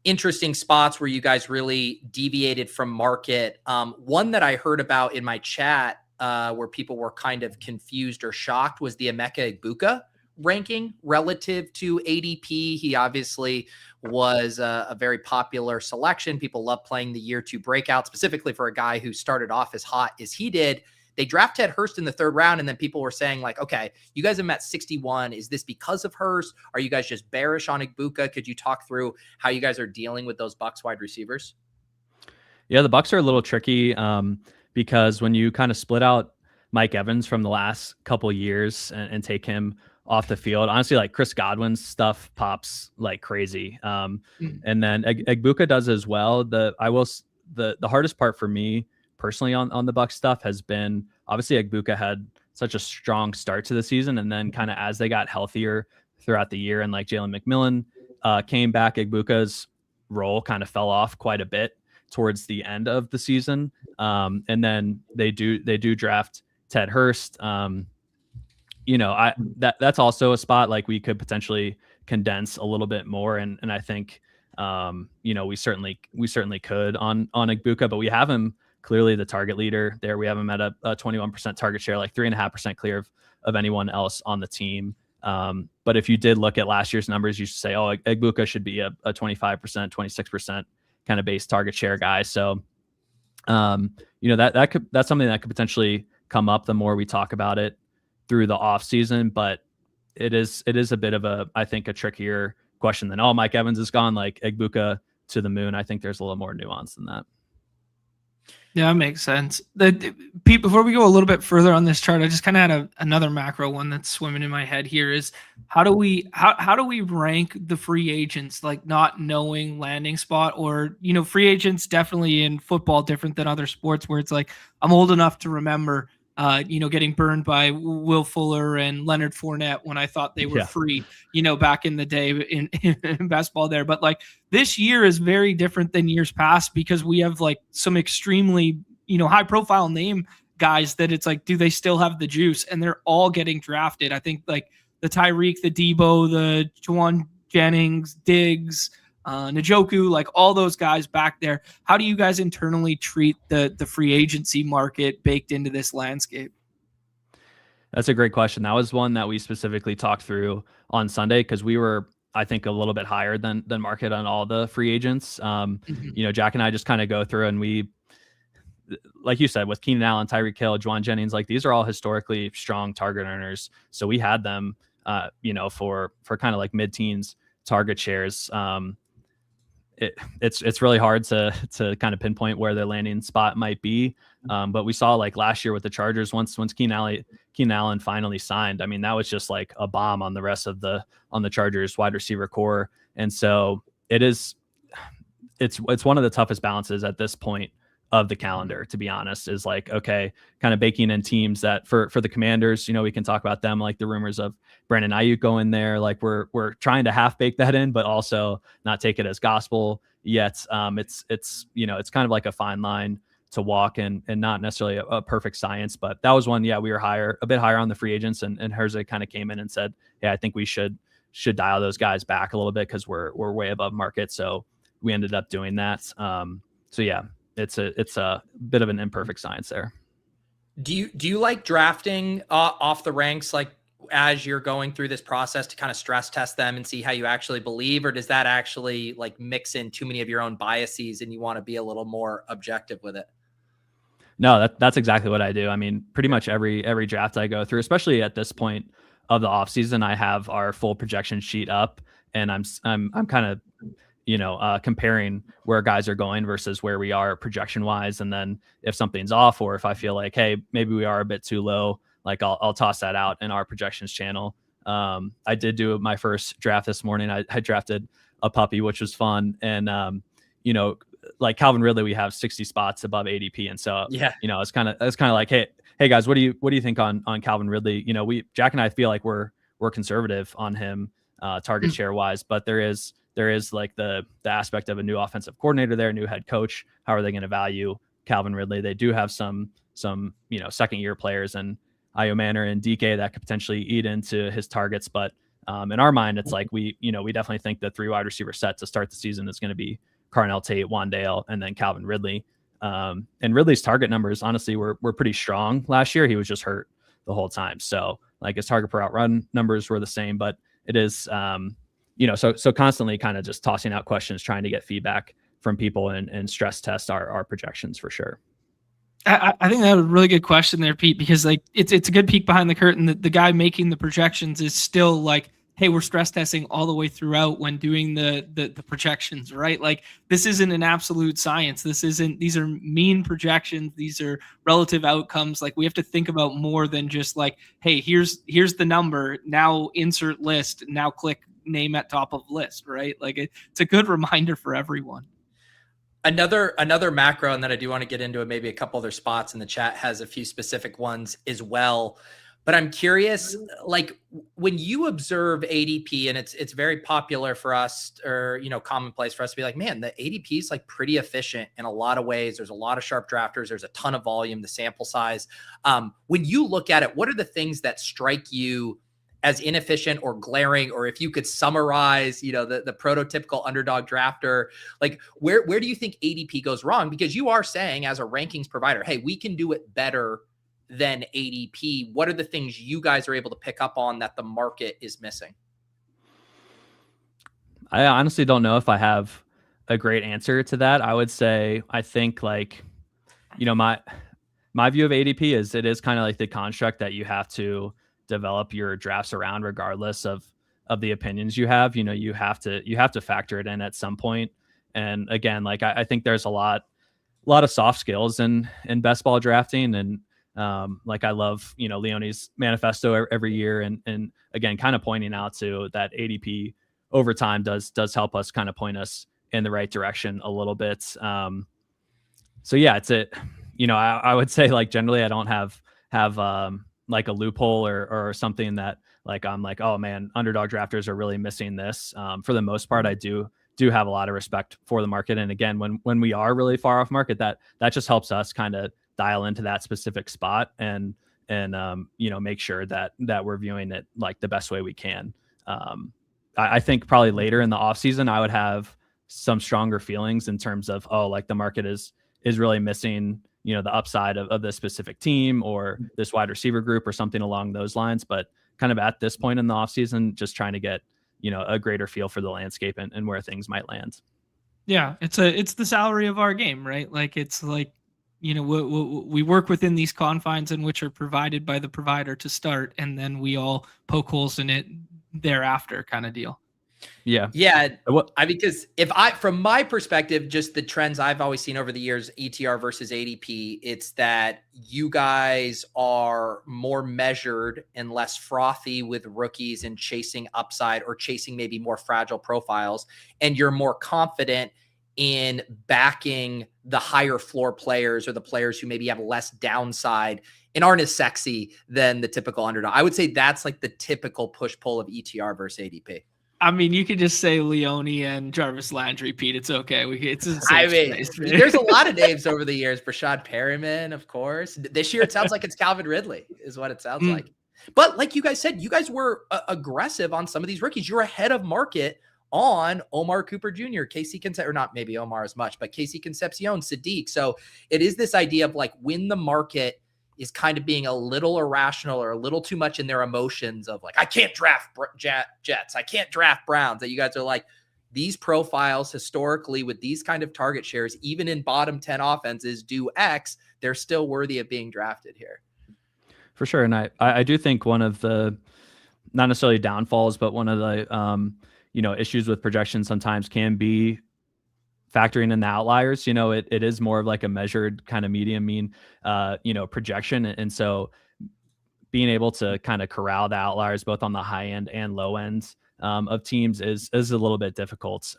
interesting spots where you guys really deviated from market. One that I heard about in my chat where people were kind of confused or shocked was the Emeka Egbuka ranking relative to ADP. He obviously was a very popular selection. People love playing the year 2 breakout, specifically for a guy who started off as hot as he did. They draft Ted Hurst in the 3rd round, and then people were saying like, okay, you guys have met 61. Is this because of Hurst? Are you guys just bearish on Egbuka? Could you talk through how you guys are dealing with those Bucs wide receivers? Yeah, the Bucs are a little tricky because when you kind of split out Mike Evans from the last couple years and take him off the field, honestly, like Chris Godwin's stuff pops like crazy. And then Egbuka does as well. The hardest part for me personally on the Bucs stuff has been, obviously Egbuka had such a strong start to the season, and then kind of as they got healthier throughout the year and like Jalen McMillan came back, Egbuka's role kind of fell off quite a bit towards the end of the season. And then they do draft Ted Hurst. That's also a spot like we could potentially condense a little bit more. And I think, we certainly could on Egbuka, but we have him clearly the target leader there. We have him at a 21% target share, like 3.5% clear of anyone else on the team. But if you did look at last year's numbers, you should say, oh, Egbuka should be a 25%, 26% kind of base target share guy. So, that's something that could potentially come up the more we talk about it through the off season, but it is a bit of I think a trickier question than, oh, Mike Evans is gone, like Egbuka to the moon. I think there's a little more nuance than that. Yeah, that makes sense. Pete, before we go a little bit further on this chart, I just kind of had another macro one that's swimming in my head here is how do we rank the free agents, like not knowing landing spot, or, free agents definitely in football different than other sports where it's like, I'm old enough to remember getting burned by Will Fuller and Leonard Fournette when I thought they were free, back in the day in basketball there. But like this year is very different than years past because we have like some extremely, high profile name guys that it's like, do they still have the juice? And they're all getting drafted. I think like the Tyreek, the Debo, the Juwan Jennings, Diggs, Njoku, like all those guys back there. How do you guys internally treat the free agency market baked into this landscape? That's a great question. That was one that we specifically talked through on Sunday because we were, I think, a little bit higher than market on all the free agents. Jack and I just kind of go through, and we, like you said, with Keenan Allen, Tyreek Hill, Juwan Jennings, like these are all historically strong target earners. So we had them, for kind of like mid-teens target shares. It's really hard to kind of pinpoint where their landing spot might be. But we saw like last year with the Chargers, once Keenan Allen finally signed, I mean, that was just like a bomb on the rest of the Chargers wide receiver core. And so it's one of the toughest balances at this point of the calendar, to be honest, is like, okay, kind of baking in teams that for the Commanders, we can talk about them, like the rumors of Brandon Ayuk going there. Like we're trying to half bake that in, but also not take it as gospel yet. It's kind of like a fine line to walk and not necessarily a perfect science, but that was one. Yeah, we were a bit higher on the free agents, and Herzog kind of came in and said, yeah, I think we should dial those guys back a little bit because we're way above market. So we ended up doing that. So yeah, it's a bit of an imperfect science there. Do you like drafting off the ranks, like as you're going through this process to kind of stress test them and see how you actually believe, or does that actually like mix in too many of your own biases and you want to be a little more objective with it? No, that's exactly what I do. I mean, pretty much every draft I go through, especially at this point of the offseason, I have our full projection sheet up, and I'm kind of comparing where guys are going versus where we are projection wise. And then if something's off, or if I feel like, hey, maybe we are a bit too low, like I'll toss that out in our projections channel. I did do my first draft this morning. I drafted a puppy, which was fun. And, like Calvin Ridley, we have 60 spots above ADP. And so, yeah, it's kind of like, hey guys, what do you think on Calvin Ridley? Jack and I feel like we're conservative on him, target share wise, but there is like the aspect of a new offensive coordinator there, new head coach. How are they going to value Calvin Ridley? They do have some second year players and Io Manor and DK that could potentially eat into his targets. But in our mind, it's like we definitely think the 3 wide receiver set to start the season is going to be Carnell Tate, Wandale, and then Calvin Ridley. And Ridley's target numbers, honestly, were pretty strong last year. He was just hurt the whole time. So like his target per out run numbers were the same, but it is, so constantly kind of just tossing out questions, trying to get feedback from people and stress test our projections for sure. I think that was a really good question there, Pete, because like it's a good peek behind the curtain. The guy making the projections is still like, hey, we're stress testing all the way throughout when doing the projections, right? Like this isn't an absolute science. These are mean projections. These are relative outcomes. Like we have to think about more than just like, hey, here's the number. Now insert list. Now click name at top of list, right? Like it's a good reminder for everyone. Another macro, and then I do want to get into it. Maybe a couple other spots in the chat has a few specific ones as well. But I'm curious, like when you observe ADP, and it's very popular for us, or commonplace for us to be like, man, the ADP is like pretty efficient in a lot of ways. There's a lot of sharp drafters. There's a ton of volume, the sample size. When you look at it, what are the things that strike you as inefficient or glaring, or if you could summarize, the prototypical underdog drafter, like where do you think ADP goes wrong? Because you are saying as a rankings provider, hey, we can do it better than ADP. What are the things you guys are able to pick up on that the market is missing? I honestly don't know if I have a great answer to that. I would say, I think like, my view of ADP is it is kind of like the construct that you have to develop your drafts around regardless of the opinions you have. You have to factor it in at some point. And again, like I think there's a lot of soft skills in best ball drafting. And like I love, Leone's manifesto every year. And again, kind of pointing out to that ADP over time does help us kind of point us in the right direction a little bit. So yeah, I would say like generally I don't have like a loophole or something that like I'm like, oh man, underdog drafters are really missing this. For the most part, I do have a lot of respect for the market. And again, when we are really far off market, that just helps us kind of dial into that specific spot and make sure that we're viewing it like the best way we can. I think probably later in the off season, I would have some stronger feelings in terms of, oh, like the market is really missing, you know, the upside of this specific team or this wide receiver group or something along those lines. But kind of at this point in the offseason, just trying to get, you know, a greater feel for the landscape and where things might land. Yeah, it's the salary of our game, right? Like, it's like, you know, we work within these confines in which are provided by the provider to start, and then we all poke holes in it thereafter, kind of deal. Yeah. Yeah. Because from my perspective, just the trends I've always seen over the years, ETR versus ADP, it's that you guys are more measured and less frothy with rookies and chasing upside or chasing maybe more fragile profiles. And you're more confident in backing the higher floor players or the players who maybe have less downside and aren't as sexy than the typical underdog. I would say that's like the typical push-pull of ETR versus ADP. I mean, you could just say Leone and Jarvis Landry, Pete. It's okay. It's a safe space, right? There's a lot of names over the years. Brashad Perriman, of course. This year, it sounds like it's Calvin Ridley is what it sounds like. But like you guys said, you guys were aggressive on some of these rookies. You're ahead of market on Omar Cooper Jr., Casey Concepcion, or not maybe Omar as much, but Casey Concepcion, Sadiq. So it is this idea of like when the market is kind of being a little irrational or a little too much in their emotions of like, I can't draft Jets, I can't draft Browns, that you guys are like, these profiles historically with these kind of target shares, even in bottom 10 offenses do X, they're still worthy of being drafted here. For sure. And I do think one of the, not necessarily downfalls, but one of the, you know, issues with projections sometimes can be factoring in the outliers. You know, it is more of like a measured kind of medium mean, you know, projection. And so being able to kind of corral the outliers, both on the high end and low end of teams is a little bit difficult.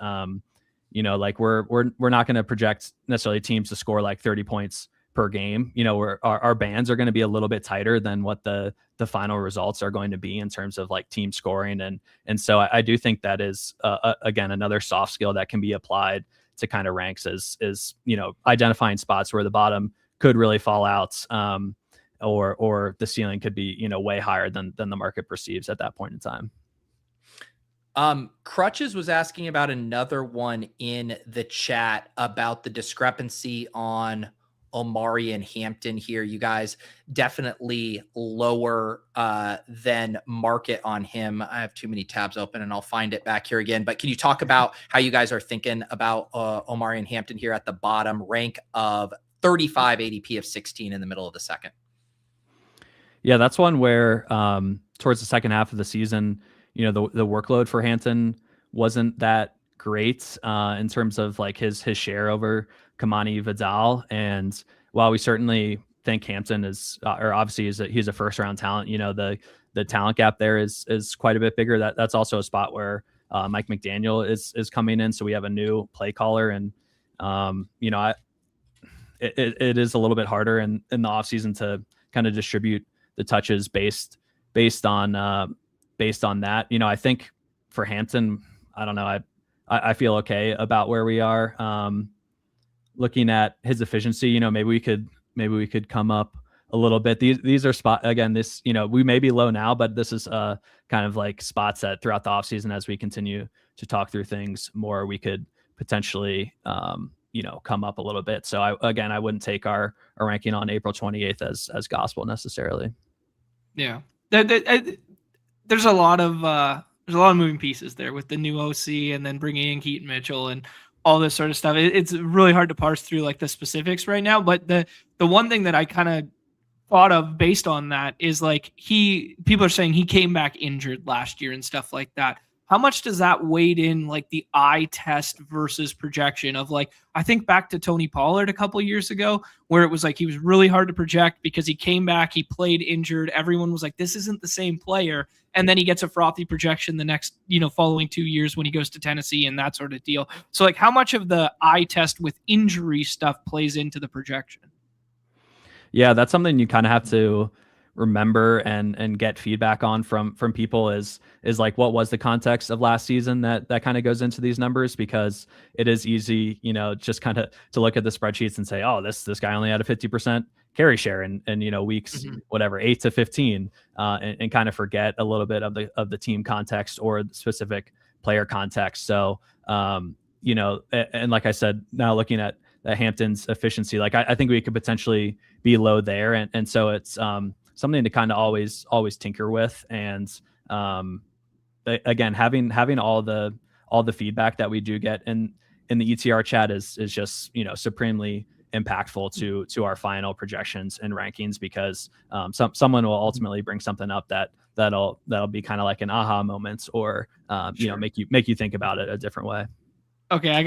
You know, like we're not going to project necessarily teams to score like 30 points per game. You know, our bands are going to be a little bit tighter than what the final results are going to be in terms of like team scoring. And so I do think that is, again, another soft skill that can be applied to kind of ranks is, you know, identifying spots where the bottom could really fall out, or the ceiling could be, you know, way higher than the market perceives at that point in time. Crutches was asking about another one in the chat about the discrepancy on Omari and Hampton here. You guys definitely lower than market on him. I have too many tabs open and I'll find it back here again. But can you talk about how you guys are thinking about Omari and Hampton here at the bottom, rank of 35, ADP of 16 in the middle of the second? Yeah, that's one where towards the second half of the season, you know, the workload for Hampton wasn't that great in terms of like his share over Kamani Vidal. And while we certainly think Hampton is, or obviously he's a first round talent, you know, the talent gap there is quite a bit bigger. That's also a spot where Mike McDaniel is coming in. So we have a new play caller, and you know, it is a little bit harder in the offseason to kind of distribute the touches based on that. You know, I think for Hampton, I don't know, I feel okay about where we are. Looking at his efficiency, you know, maybe we could come up a little bit. These are this, you know, we may be low now, but this is kind of like spots that throughout the offseason, as we continue to talk through things more, we could potentially, you know, come up a little bit. So I wouldn't take our ranking on April 28th as gospel necessarily. Yeah. There's a lot of moving pieces there with the new OC and then bringing in Keaton Mitchell and all this sort of stuff. It's really hard to parse through like the specifics right now. But the one thing that I kind of thought of based on that is like people are saying he came back injured last year and stuff like that. How much does that weight in like the eye test versus projection of like, I think back to Tony Pollard a couple of years ago where it was like, he was really hard to project because he came back, he played injured. Everyone was like, this isn't the same player. And then he gets a frothy projection the next, you know, following 2 years when he goes to Tennessee and that sort of deal. So like how much of the eye test with injury stuff plays into the projection? Yeah, that's something you kind of have to remember and get feedback on from people is like, what was the context of last season that kind of goes into these numbers, because it is easy, you know, just kind of to look at the spreadsheets and say, oh, this guy only had a 50% carry share and you know, weeks, whatever, 8 to 15, and kind of forget a little bit of the team context or the specific player context. So, and like I said, now looking at Hampton's efficiency, like I think we could potentially be low there. And so it's something to kind of always tinker with. And again, having all the feedback that we do get in the ETR chat is just, supremely impactful to our final projections and rankings, because someone will ultimately bring something up that'll be kind of like an aha moment, or Sure. make you think about it a different way. Okay, I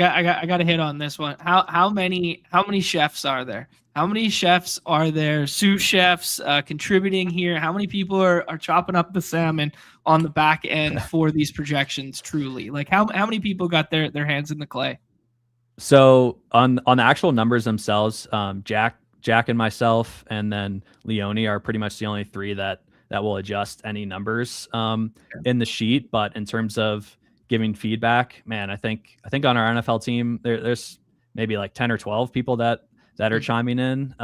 got to hit on this one. How many chefs are there? How many chefs are there? Sous chefs contributing here. How many people are chopping up the salmon on the back end for these projections? Truly, like how many people got their hands in the clay? So on the actual numbers themselves, Jack and myself, and then Leone are pretty much the only three that will adjust any numbers in the sheet. But in terms of giving feedback, man, I think on our NFL team, there's maybe like 10 or 12 people that are chiming in.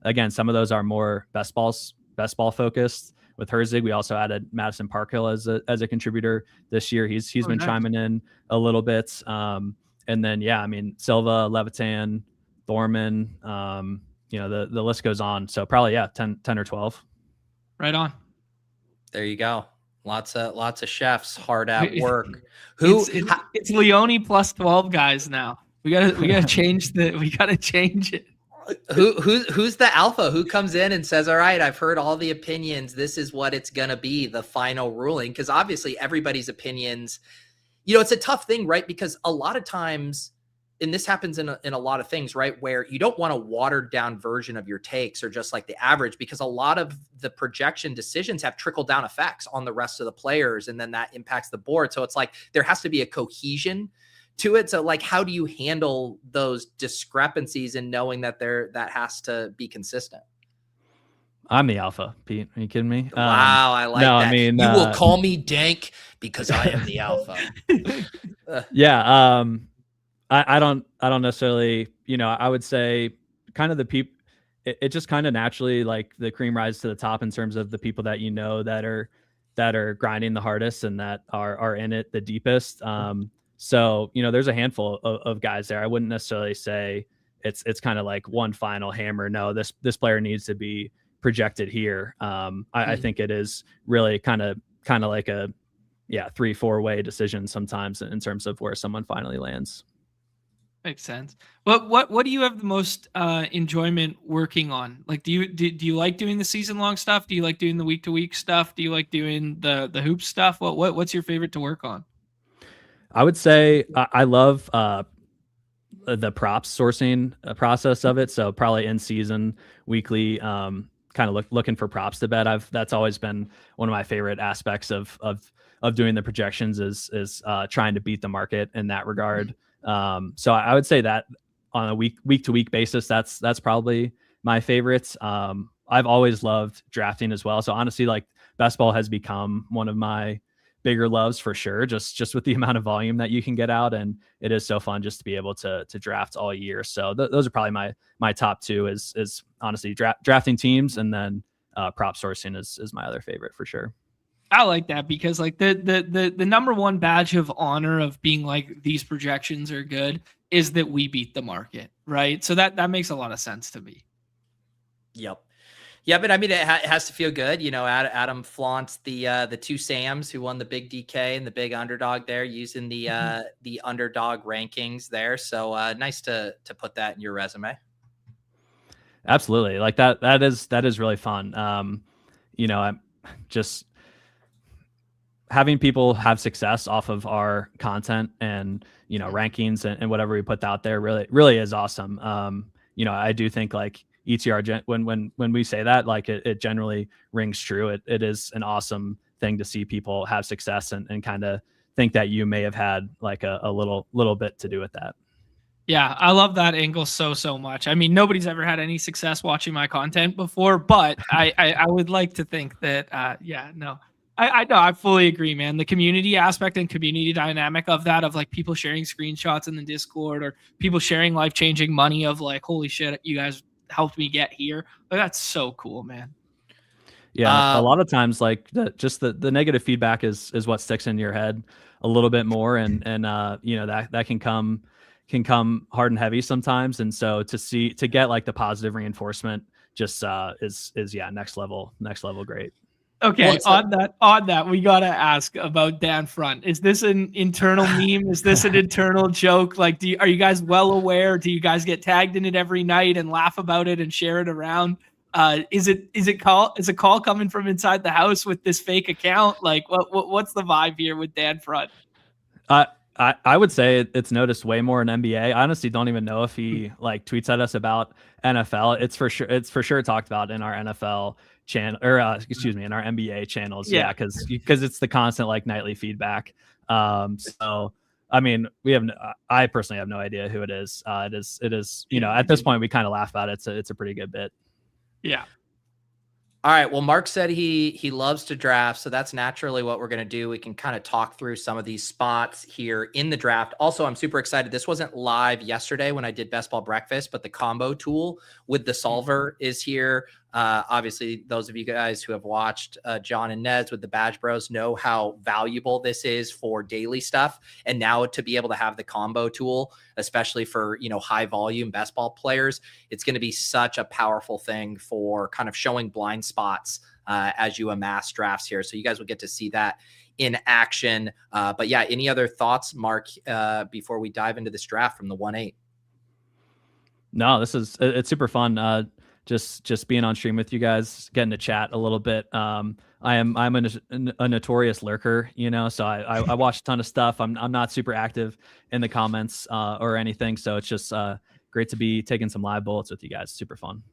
Again, some of those are more best ball focused. With Herzig, we also added Madison Parkhill as a contributor this year. He's been nice. Chiming in a little bit. And then, Silva, Levitan, Thorman, the list goes on. So probably, 10 or 12. Right on. There you go. Lots of chefs hard at work. It's Leone plus 12 guys now. We gotta change it. Who's the alpha? Who comes in and says, all right, I've heard all the opinions. This is what it's going to be, the final ruling. Because obviously everybody's opinions, it's a tough thing, right? Because a lot of times, and this happens in a lot of things, right? Where you don't want a watered down version of your takes or just like the average, because a lot of the projection decisions have trickle down effects on the rest of the players. And then that impacts the board. So it's like, there has to be a cohesion to it. So like, how do you handle those discrepancies and knowing that that has to be consistent? I'm the alpha, Pete. Are you kidding me? Wow, I like that. I mean, you will call me Dank because I am the alpha. Yeah. I don't necessarily, I would say kind of the people, it just kind of naturally, like the cream rises to the top in terms of the people that that are grinding the hardest and that are in it the deepest. So, there's a handful of guys there. I wouldn't necessarily say it's kind of like one final hammer. No, this player needs to be projected here. I think it is really kind of like a 3-4 way decision sometimes in terms of where someone finally lands. Makes sense. What do you have the most enjoyment working on? Like, do you like doing the season long stuff? Do you like doing the week to week stuff? Do you like doing the hoop stuff? What's your favorite to work on? I would say I love the props sourcing process of it. So probably in season, weekly, kind of looking for props to bet. That's always been one of my favorite aspects of doing the projections is trying to beat the market in that regard. So I would say that on a week to week basis, that's probably my favorites. I've always loved drafting as well. So honestly, like best ball has become one of my bigger loves for sure, just with the amount of volume that you can get out. And it is so fun just to be able to draft all year. So those are probably my top two is honestly drafting teams, and then prop sourcing is my other favorite for sure. I like that because like the number one badge of honor of being like these projections are good is that we beat the market, right? So that makes a lot of sense to me. Yep. Yeah, but I mean, it has to feel good. Adam flaunts the two Sams who won the big DK and the big underdog there, using the underdog rankings there. So nice to put that in your resume. Absolutely, like that is really fun. I'm just having people have success off of our content and rankings and whatever we put out there really is awesome. I do think like ETR when we say that, like it generally rings true. It is an awesome thing to see people have success and kind of think that you may have had like a little bit to do with that. Yeah, I love that angle so much. I mean, nobody's ever had any success watching my content before, but I would like to think that I know, I fully agree, man. The community aspect and community dynamic of that, of like people sharing screenshots in the Discord or people sharing life-changing money of like, holy shit, you guys helped me get here. Like, that's so cool, man. Yeah, a lot of times, like the negative feedback is what sticks in your head a little bit more, and that can come hard and heavy sometimes. And so to get like the positive reinforcement just is next level great. Okay, on that, we gotta ask about Dan Front. Is this an internal meme? Is this an internal joke? Like, are you guys well aware? Do you guys get tagged in it every night and laugh about it and share it around? Is a call coming from inside the house with this fake account? Like, what's the vibe here with Dan Front? I would say it's noticed way more in NBA. I honestly don't even know if he like tweets at us about NFL. It's for sure talked about in our NFL channel, or in our NBA channels. Yeah, because it's the constant like nightly feedback. So I mean, I personally have no idea who it is. It is at this point we kind of laugh about it. It's a pretty good bit. Yeah. All right. Well, Mark said he loves to draft, so that's naturally what we're going to do. We can kind of talk through some of these spots here in the draft. Also, I'm super excited. This wasn't live yesterday when I did Best Ball Breakfast, but the combo tool with the solver is here. Obviously, those of you guys who have watched John and Neds with the Badge Bros know how valuable this is for daily stuff. And now to be able to have the combo tool, especially for, high volume best ball players, it's going to be such a powerful thing for kind of showing blind spots as you amass drafts here. So you guys will get to see that in action. But yeah, any other thoughts, Mark, before we dive into this draft from the 1-8? No, it's super fun. Just being on stream with you guys, getting to chat a little bit. I'm a notorious lurker, so I watch a ton of stuff. I'm not super active in the comments or anything, so it's just great to be taking some live bullets with you guys. Super fun.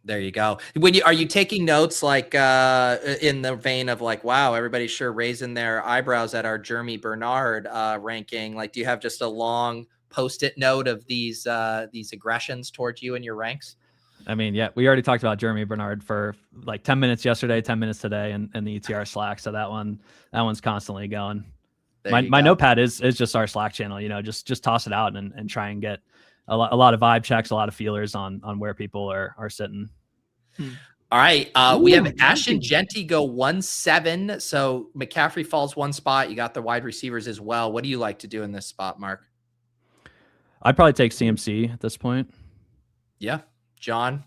There you go. Are you taking notes like in the vein of like, wow, everybody's sure raising their eyebrows at our Jeremy Bernard ranking? Like, do you have just a long Post-it note of these aggressions towards you in your ranks? I mean, yeah, we already talked about Jeremy Bernard for like 10 minutes yesterday, 10 minutes today, and the ETR Slack. So that one's constantly going. My notepad is just our Slack channel. Just toss it out and try and get a lot of vibe checks, a lot of feelers on where people are sitting. All right, we have Ash and Genty go 1-7. So McCaffrey falls one spot. You got the wide receivers as well. What do you like to do in this spot, Mark? I'd probably take CMC at this point. Yeah. John?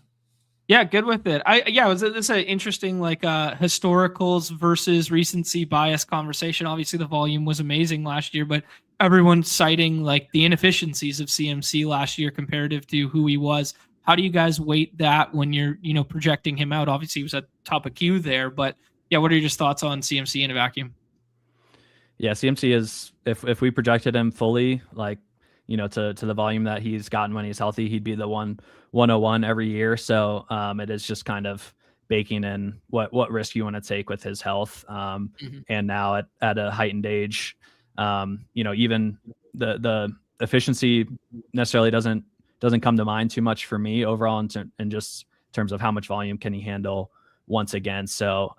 Yeah, good with it. This is an interesting like historicals versus recency bias conversation. Obviously the volume was amazing last year, but everyone's citing like the inefficiencies of CMC last year comparative to who he was. How do you guys weight that when you're, projecting him out? Obviously he was at top of queue there, but yeah, what are your just thoughts on CMC in a vacuum? Yeah, CMC is, if we projected him fully, like, to the volume that he's gotten when he's healthy, he'd be the 101 every year. So it is just kind of baking in what risk you want to take with his health. And now at a heightened age, even the efficiency necessarily doesn't come to mind too much for me overall in just terms of how much volume can he handle once again. So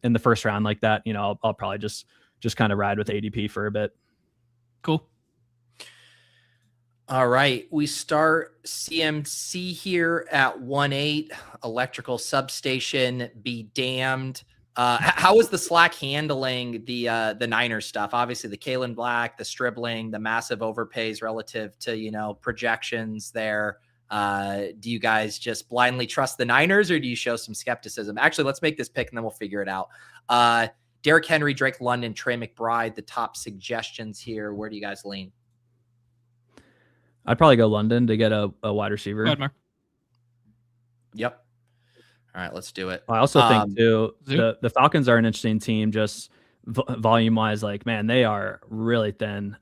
in the first round like that, I'll probably just kind of ride with ADP for a bit. Cool. All right, we start CMC here at 1-8, electrical substation, be damned. How is the Slack handling the Niners stuff? Obviously, the Kalen Black, the Stribling, the massive overpays relative to, projections there. Do you guys just blindly trust the Niners, or do you show some skepticism? Actually, let's make this pick and then we'll figure it out. Derrick Henry, Drake London, Trey McBride, the top suggestions here. Where do you guys lean? I'd probably go London to get a wide receiver. Go ahead, Mark. Yep. All right, let's do it. I also think too the Falcons are an interesting team, just volume wise. Like, man, they are really thin.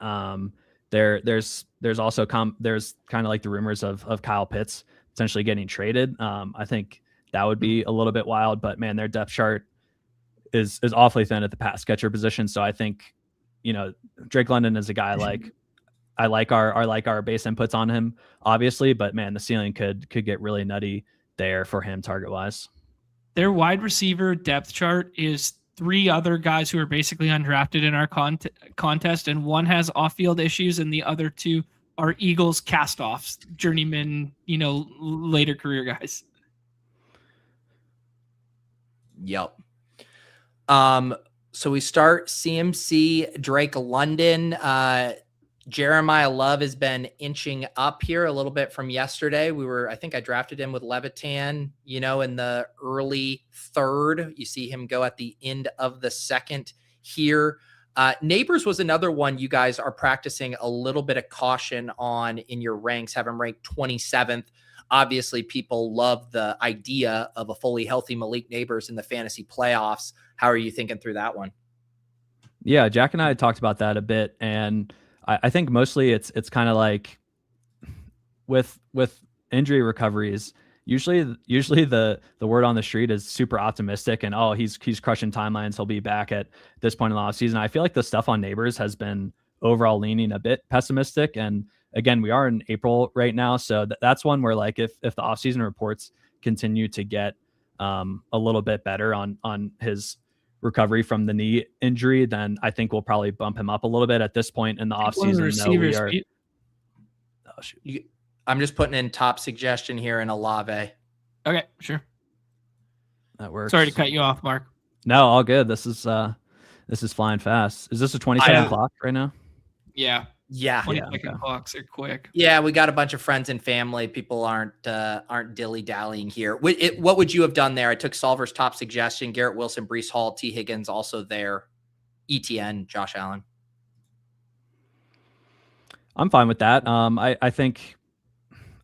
There's also there's kind of like the rumors of Kyle Pitts potentially getting traded. I think that would be a little bit wild, but man, their depth chart is awfully thin at the pass catcher position. So I think Drake London is a guy like. I like our base inputs on him, obviously, but man, the ceiling could get really nutty there for him target wise. Their wide receiver depth chart is 3 other guys who are basically undrafted in our contest, and one has off-field issues, and the other 2 are Eagles cast-offs, journeyman, later career guys. Yep. So we start CMC, Drake London. Jeremiyah Love has been inching up here a little bit from yesterday. I think I drafted him with Levitan, in the early third. You see him go at the end of the second here. Neighbors was another one you guys are practicing a little bit of caution on in your ranks, have him ranked 27th. Obviously, people love the idea of a fully healthy Malik Neighbors in the fantasy playoffs. How are you thinking through that one? Yeah, Jack and I talked about that a bit, and I think mostly it's kind of like with injury recoveries. Usually the word on the street is super optimistic and he's crushing timelines. He'll be back at this point in the offseason. I feel like the stuff on Neighbors has been overall leaning a bit pessimistic. And again, we are in April right now, so that's one where like if the offseason reports continue to get a little bit better on his recovery from the knee injury, then I think we'll probably bump him up a little bit at this point in the offseason. I'm just putting in top suggestion here in Olave. Okay, sure. That works. Sorry to cut you off, Mark. No, all good. This is flying fast. Is this a 27 clock right now? Yeah. 20-second clocks are quick. Yeah, we got a bunch of friends and family. People aren't dilly-dallying here. What would you have done there? I took Solver's top suggestion. Garrett Wilson, Breece Hall, T. Higgins also there. ETN, Josh Allen. I'm fine with that. I think.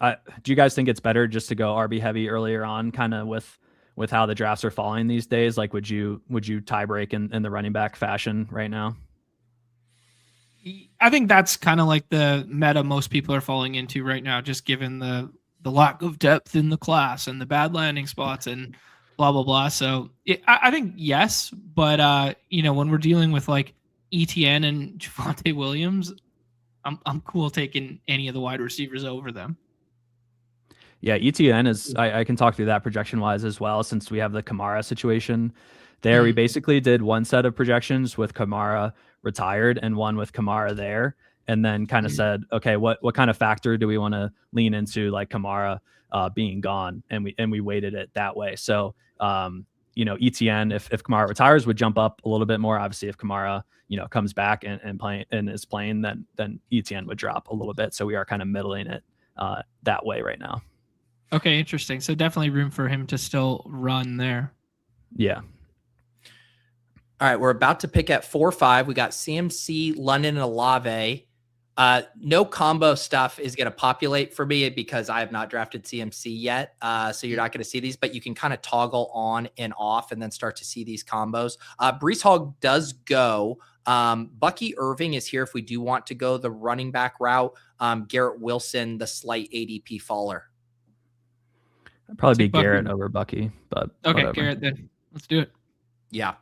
Do you guys think it's better just to go RB heavy earlier on, kind of with how the drafts are falling these days? Like, would you tie break in the running back fashion right now? I think that's kind of like the meta most people are falling into right now, just given the lack of depth in the class and the bad landing spots and blah, blah, blah. So I think yes, but when we're dealing with like ETN and Javonte Williams, I'm cool taking any of the wide receivers over them. Yeah, ETN is, I can talk through that projection wise as well, since we have the Kamara situation there. We basically did one set of projections with Kamara retired and one with Kamara there, and then kind of said, okay, what kind of factor do we want to lean into, like Kamara being gone, and we weighted it that way. So ETN, if Kamara retires, would jump up a little bit more. Obviously, if Kamara comes back and is playing, then ETN would drop a little bit. So we are kind of middling it that way right now. Okay, interesting. So definitely room for him to still run there. Yeah. All right, we're about to pick at 4-5. We got CMC, London, and Olave. No combo stuff is going to populate for me because I have not drafted CMC yet. So you're not going to see these, but you can kind of toggle on and off and then start to see these combos. Breece Hall does go. Bucky Irving is here if we do want to go the running back route. Garrett Wilson, the slight ADP faller. I'd probably be Garrett over Bucky, but okay, whatever. Garrett then. Let's do it. Yeah.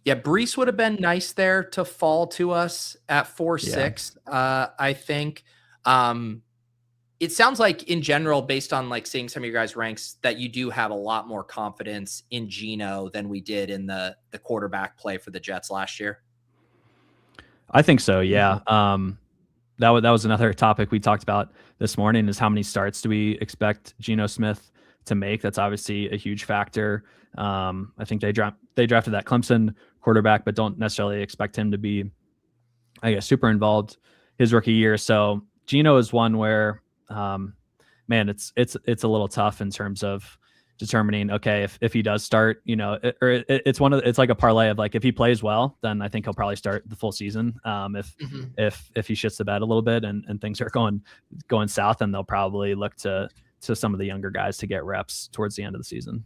Breece would have been nice there to fall to us at 4-6. I think it sounds like in general, based on like seeing some of your guys' ranks, that you do have a lot more confidence in Geno than we did in the quarterback play for the Jets last year. I think so. Yeah. That was another topic we talked about this morning, is how many starts do we expect Geno Smith to make? That's obviously a huge factor. I think they drafted that Clemson quarterback, but don't necessarily expect him to be, I guess, super involved his rookie year. So Geno is one where, it's a little tough in terms of determining, okay, if he does start, it's like a parlay of like, if he plays well, then I think he'll probably start the full season. If he shits the bed a little bit and things are going south, then they'll probably look to some of the younger guys to get reps towards the end of the season.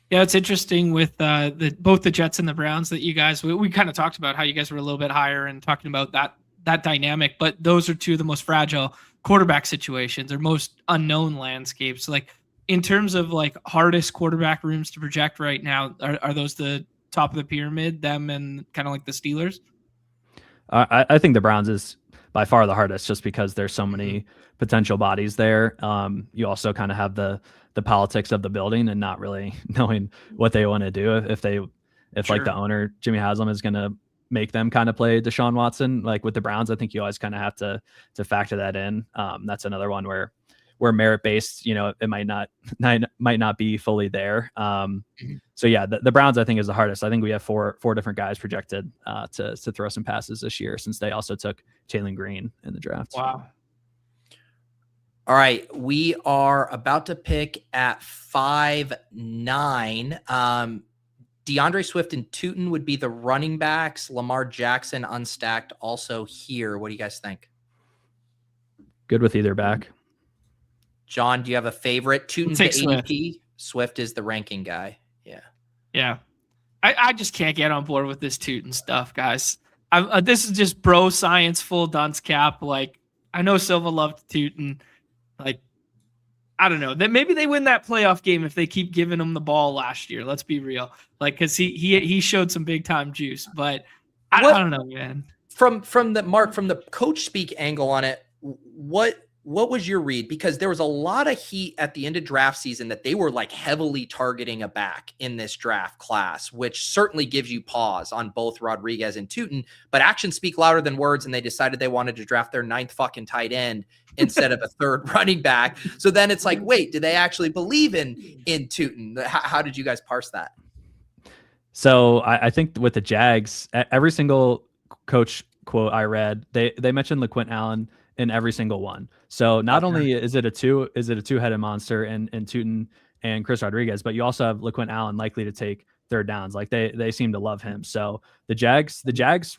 Yeah, it's interesting with both the Jets and the Browns that you guys, we kind of talked about how you guys were a little bit higher and talking about that dynamic, but those are two of the most fragile quarterback situations or most unknown landscapes. Like in terms of like hardest quarterback rooms to project right now, are those the top of the pyramid, them and kind of like the Steelers? I think the Browns is by far the hardest, just because there's so many potential bodies there. You also kind of have the politics of the building and not really knowing what they want to do. If like the owner, Jimmy Haslam, is going to make them kind of play Deshaun Watson, like with the Browns, I think you always kind of have to factor that in. That's another one where where merit based, it might not be fully there. So yeah, the Browns I think is the hardest. I think we have four different guys projected to throw some passes this year, since they also took Jalen Green in the draft. Wow. All right, we are about to pick at 5'9". DeAndre Swift and Tootin would be the running backs. Lamar Jackson unstacked also here. What do you guys think? Good with either back. John, do you have a favorite? Tootin's the ADP. Swift is the ranking guy. Yeah. Yeah. I just can't get on board with this Tootin stuff, guys. This is just bro science, full dunce cap. Like, I know Silva loved Tootin. Like, I don't know. That maybe they win that playoff game if they keep giving him the ball last year. Let's be real. Like, because he showed some big time juice, but I don't know, man. From the coach speak angle on it, what was your read? Because there was a lot of heat at the end of draft season that they were like heavily targeting a back in this draft class, which certainly gives you pause on both Rodriguez and Tootin, but actions speak louder than words. And they decided they wanted to draft their 9th fucking tight end instead of a 3rd running back. So then it's like, wait, do they actually believe in Tootin? How did you guys parse that? So I think with the Jags, every single coach quote I read, they mentioned LaQuint Allen in every single one. So not only is it a two-headed monster and Tootin and Chris Rodriguez, but you also have LaQuint Allen likely to take 3rd downs. Like they seem to love him. So the Jags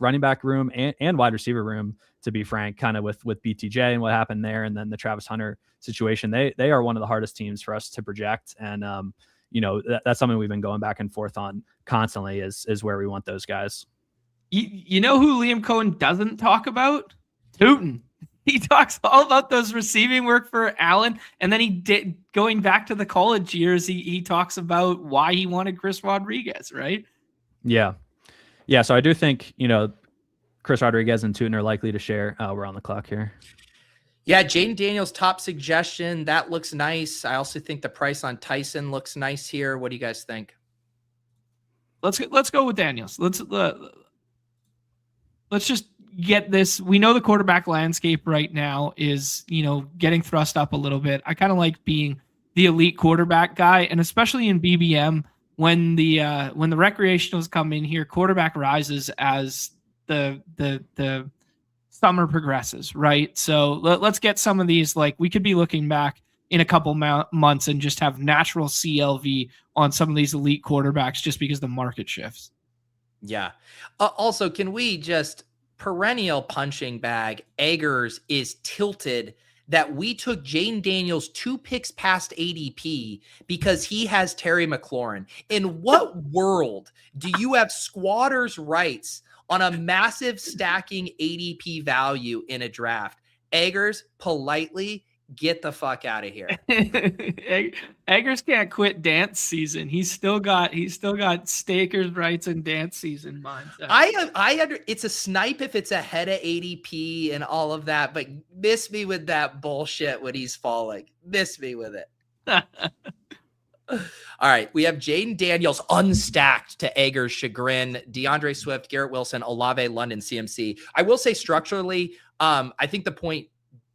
running back room and wide receiver room, to be frank, kind of with BTJ and what happened there, and then the Travis Hunter situation, they are one of the hardest teams for us to project. And that's something we've been going back and forth on constantly is where we want those guys. You know who Liam Cohen doesn't talk about? Tootin. He talks all about those receiving work for Allen, and then he did going back to the college years. He talks about why he wanted Chris Rodriguez, right? Yeah. So I do think Chris Rodriguez and Tootin are likely to share. We're on the clock here. Yeah, Jaden Daniels' top suggestion. That looks nice. I also think the price on Tyson looks nice here. What do you guys think? Let's go with Daniels. Let's just get this. We know the quarterback landscape right now is, getting thrust up a little bit. I kind of like being the elite quarterback guy, and especially in BBM when the recreationals come in here, quarterback rises as the summer progresses, right? So let's get some of these. Like, we could be looking back in a couple months and just have natural CLV on some of these elite quarterbacks just because the market shifts. Yeah. Also, can we just perennial punching bag Eggers is tilted that we took Jane Daniels 2 picks past ADP because he has Terry McLaurin. In what world do you have squatters' rights on a massive stacking ADP value in a draft? Eggers, politely get the fuck out of here. Eggers can't quit dance season. He's still got stakers' rights and dance season mindset. It's a snipe if it's ahead of ADP and all of that, but miss me with that bullshit when he's falling. Miss me with it. All right, we have Jaden Daniels unstacked to Eggers' chagrin, DeAndre Swift, Garrett Wilson, Olave, London, CMC. I will say structurally, I think the point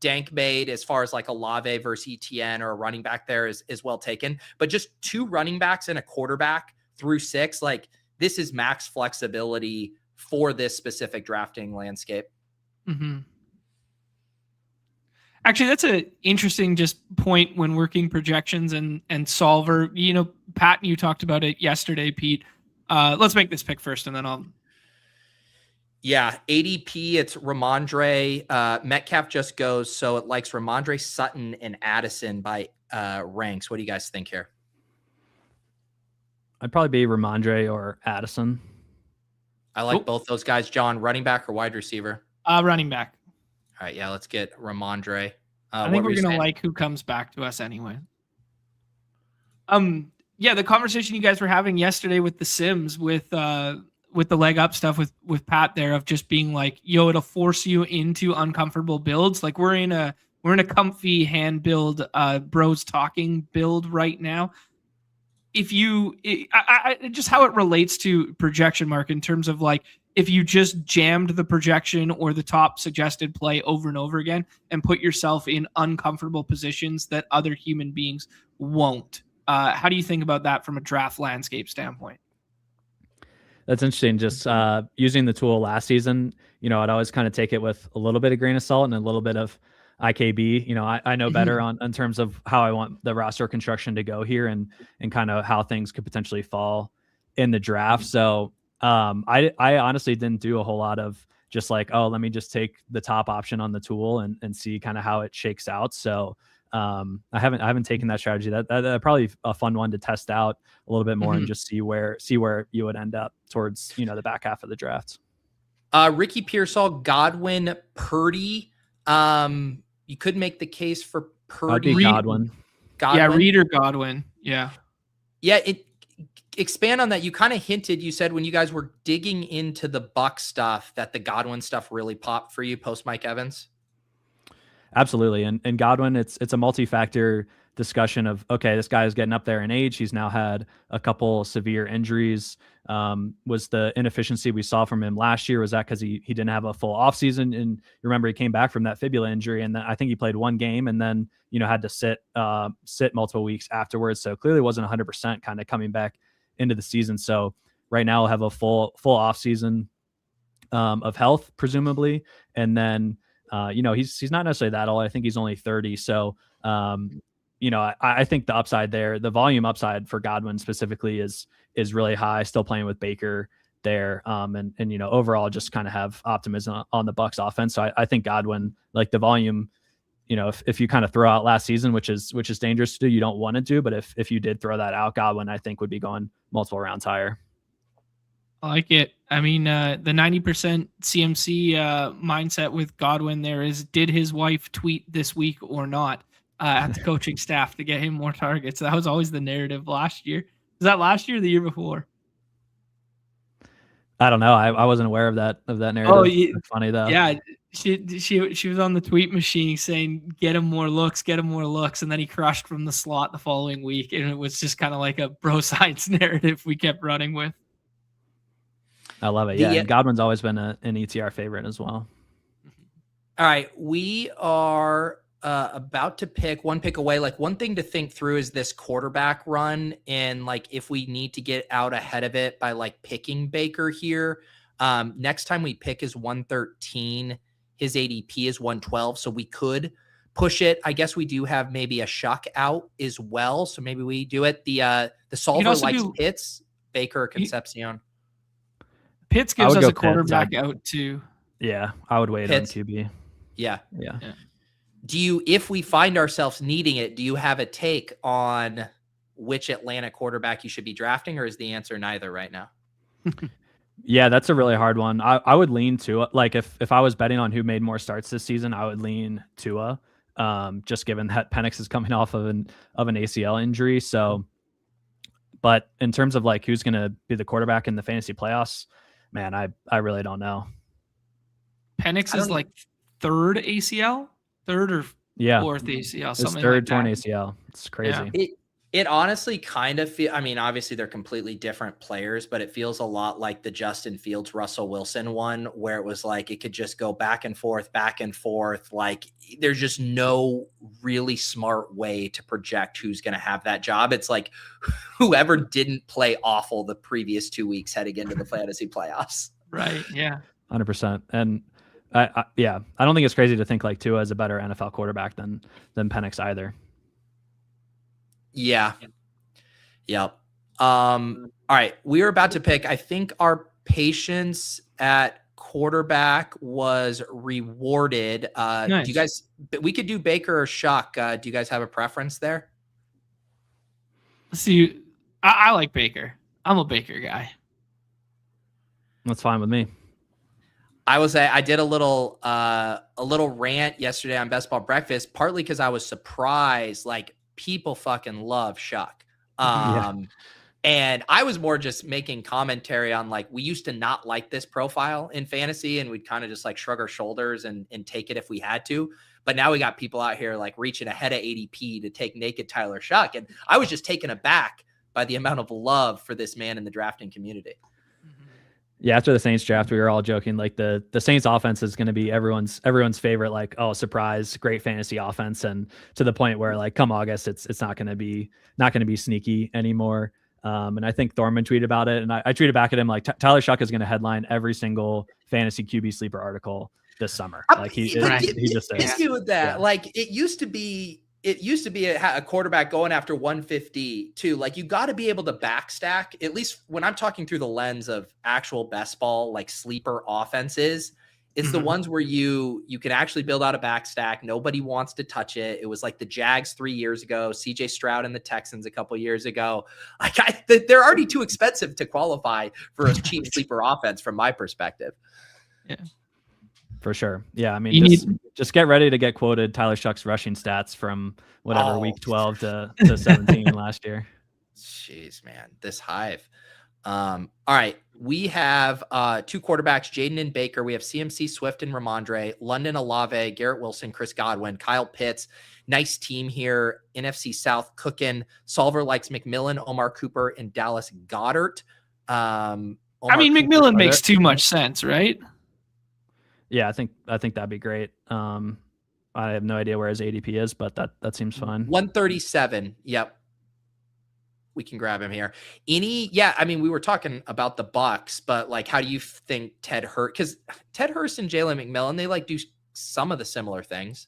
Dank made as far as like Olave versus ETN or a running back there is well taken, but just 2 running backs and a quarterback through 6, like this is max flexibility for this specific drafting landscape. Mm-hmm. Actually, that's an interesting just point when working projections and solver. Pat, you talked about it yesterday, Pete. Let's make this pick first, and then I'll. Yeah, ADP, it's Ramondre. Metcalf just goes, so it likes Ramondre, Sutton, and Addison by ranks. What do you guys think here? I'd probably be Ramondre or Addison. I like both those guys. John, running back or wide receiver? Running back. All right, yeah, let's get Ramondre. I think we're going to like who comes back to us anyway. Yeah, the conversation you guys were having yesterday with the Sims with the leg up stuff with Pat there of just being like, yo, it'll force you into uncomfortable builds. Like we're in a comfy hand build, bros talking build right now. If you, just how it relates to projection, Mark, in terms of like, if you just jammed the projection or the top suggested play over and over again and put yourself in uncomfortable positions that other human beings won't. How do you think about that from a draft landscape standpoint? That's interesting. Just using the tool last season, I'd always kind of take it with a little bit of grain of salt and a little bit of IKB. I know better in terms of how I want the roster construction to go here and kind of how things could potentially fall in the draft. So I honestly didn't do a whole lot of just like, oh, let me just take the top option on the tool and see kind of how it shakes out. So I haven't taken that strategy. That probably a fun one to test out a little bit more and just see where you would end up towards the back half of the draft. Ricky Pearsall, Godwin, Purdy. You could make the case for Purdy. Godwin. Yeah, Reed or Godwin. Yeah. Expand on that. You kind of hinted, you said when you guys were digging into the Buck stuff that the Godwin stuff really popped for you post Mike Evans. Absolutely. And Godwin, it's a multi-factor discussion of, okay, this guy is getting up there in age. He's now had a couple severe injuries. Was the inefficiency we saw from him last year, was that because he didn't have a full offseason? And you remember he came back from that fibula injury, and then I think he played one game and then, had to sit multiple weeks afterwards. So clearly wasn't 100% kind of coming back into the season. So right now we'll have a full offseason of health, presumably. And then, he's not necessarily that old. I think he's only 30. So, I think the upside there, the volume upside for Godwin specifically is really high, still playing with Baker there. And overall just kind of have optimism on the Bucs offense. So I think Godwin, like the volume, if you kind of throw out last season, which is dangerous to do, you don't want to do, but if you did throw that out, Godwin, I think would be going multiple rounds higher. I like it. I mean, the 90% CMC mindset with Godwin there is, did his wife tweet this week or not at the coaching staff to get him more targets? That was always the narrative last year. Was that last year or the year before? I don't know. I wasn't aware of that narrative. Oh, it's funny though. Yeah, she was on the tweet machine saying, get him more looks, and then he crushed from the slot the following week, and it was just kind of like a bro science narrative we kept running with. I love it. Yeah, and Godwin's always been an ETR favorite as well. All right, we are about to pick one pick away. Like, one thing to think through is this quarterback run, and like if we need to get out ahead of it by like picking Baker here. Next time we pick is 113. His ADP is 112, so we could push it. I guess we do have maybe a Shuck out as well, so maybe we do it. The solver likes Pitts, Baker, or Concepcion. Pitts gives us a quarterback out too. Yeah, I would wait Pitts. on QB. Yeah. Do you, if we find ourselves needing it, do you have a take on which Atlanta quarterback you should be drafting, or is the answer neither right now? Yeah, that's a really hard one. I would lean Tua. Like if I was betting on who made more starts this season, I would lean Tua. Just given that Penix is coming off of an ACL injury. So, but in terms of like who's going to be the quarterback in the fantasy playoffs, man, I really don't know. Penix is like third or fourth ACL. Something third torn ACL. It's crazy. Yeah. It honestly kind of feels, I mean, obviously they're completely different players, but it feels a lot like the Justin Fields, Russell Wilson one, where it was like, it could just go back and forth. Like there's just no really smart way to project who's going to have that job. It's like whoever didn't play awful the previous 2 weeks heading into the fantasy playoffs. Right. Yeah. 100%. And I don't think it's crazy to think like Tua is a better NFL quarterback than Penix either. Yeah. Yep. All right. We are about to pick. I think our patience at quarterback was rewarded. Nice. Do you guys, we could do Baker or Shuck. Do you guys have a preference there? Let's see. I like Baker. I'm a Baker guy. That's fine with me. I will say I did a little rant yesterday on Best Ball Breakfast, partly because I was surprised, like, people fucking love Shuck. And I was more just making commentary on, like, we used to not like this profile in fantasy, and we'd kind of just like shrug our shoulders and take it if we had to. But now we got people out here like reaching ahead of ADP to take naked Tyler Shuck. And I was just taken aback by the amount of love for this man in the drafting community. Yeah, after the Saints draft, we were all joking like the Saints offense is going to be everyone's favorite, like, oh, surprise, great fantasy offense, and to the point where like come August, it's not going to be sneaky anymore. And I think Thorman tweeted about it, and I tweeted back at him like Tyler Shuck is going to headline every single fantasy QB sleeper article this summer. Like he just is. With that. Yeah. Like it used to be a quarterback going after 150 too. Like you got to be able to backstack, at least when I'm talking through the lens of actual best ball, like sleeper offenses. It's the ones where you can actually build out a backstack. Nobody wants to touch it. It was like the Jags 3 years ago, CJ Stroud and the Texans a couple years ago. Like they're already too expensive to qualify for a cheap sleeper offense from my perspective. Yeah. For sure. Yeah. I mean, just get ready to get quoted Tyler Shuck's rushing stats from whatever week 12 to 17 last year. Jeez, man, this hive. All right. We have 2 quarterbacks, Jaden and Baker. We have CMC, Swift, and Ramondre, London, Olave, Garrett Wilson, Chris Godwin, Kyle Pitts. Nice team here. NFC South cooking. Solver likes McMillan, Omar Cooper, and Dallas Goedert. McMillan makes too much sense, right? Yeah, I think that'd be great. I have no idea where his ADP is, but that seems fine. 137. Yep. We can grab him here. We were talking about the Bucks, but like, how do you think Ted Hurst? Because Ted Hurst and Jalen McMillan, they like do some of the similar things.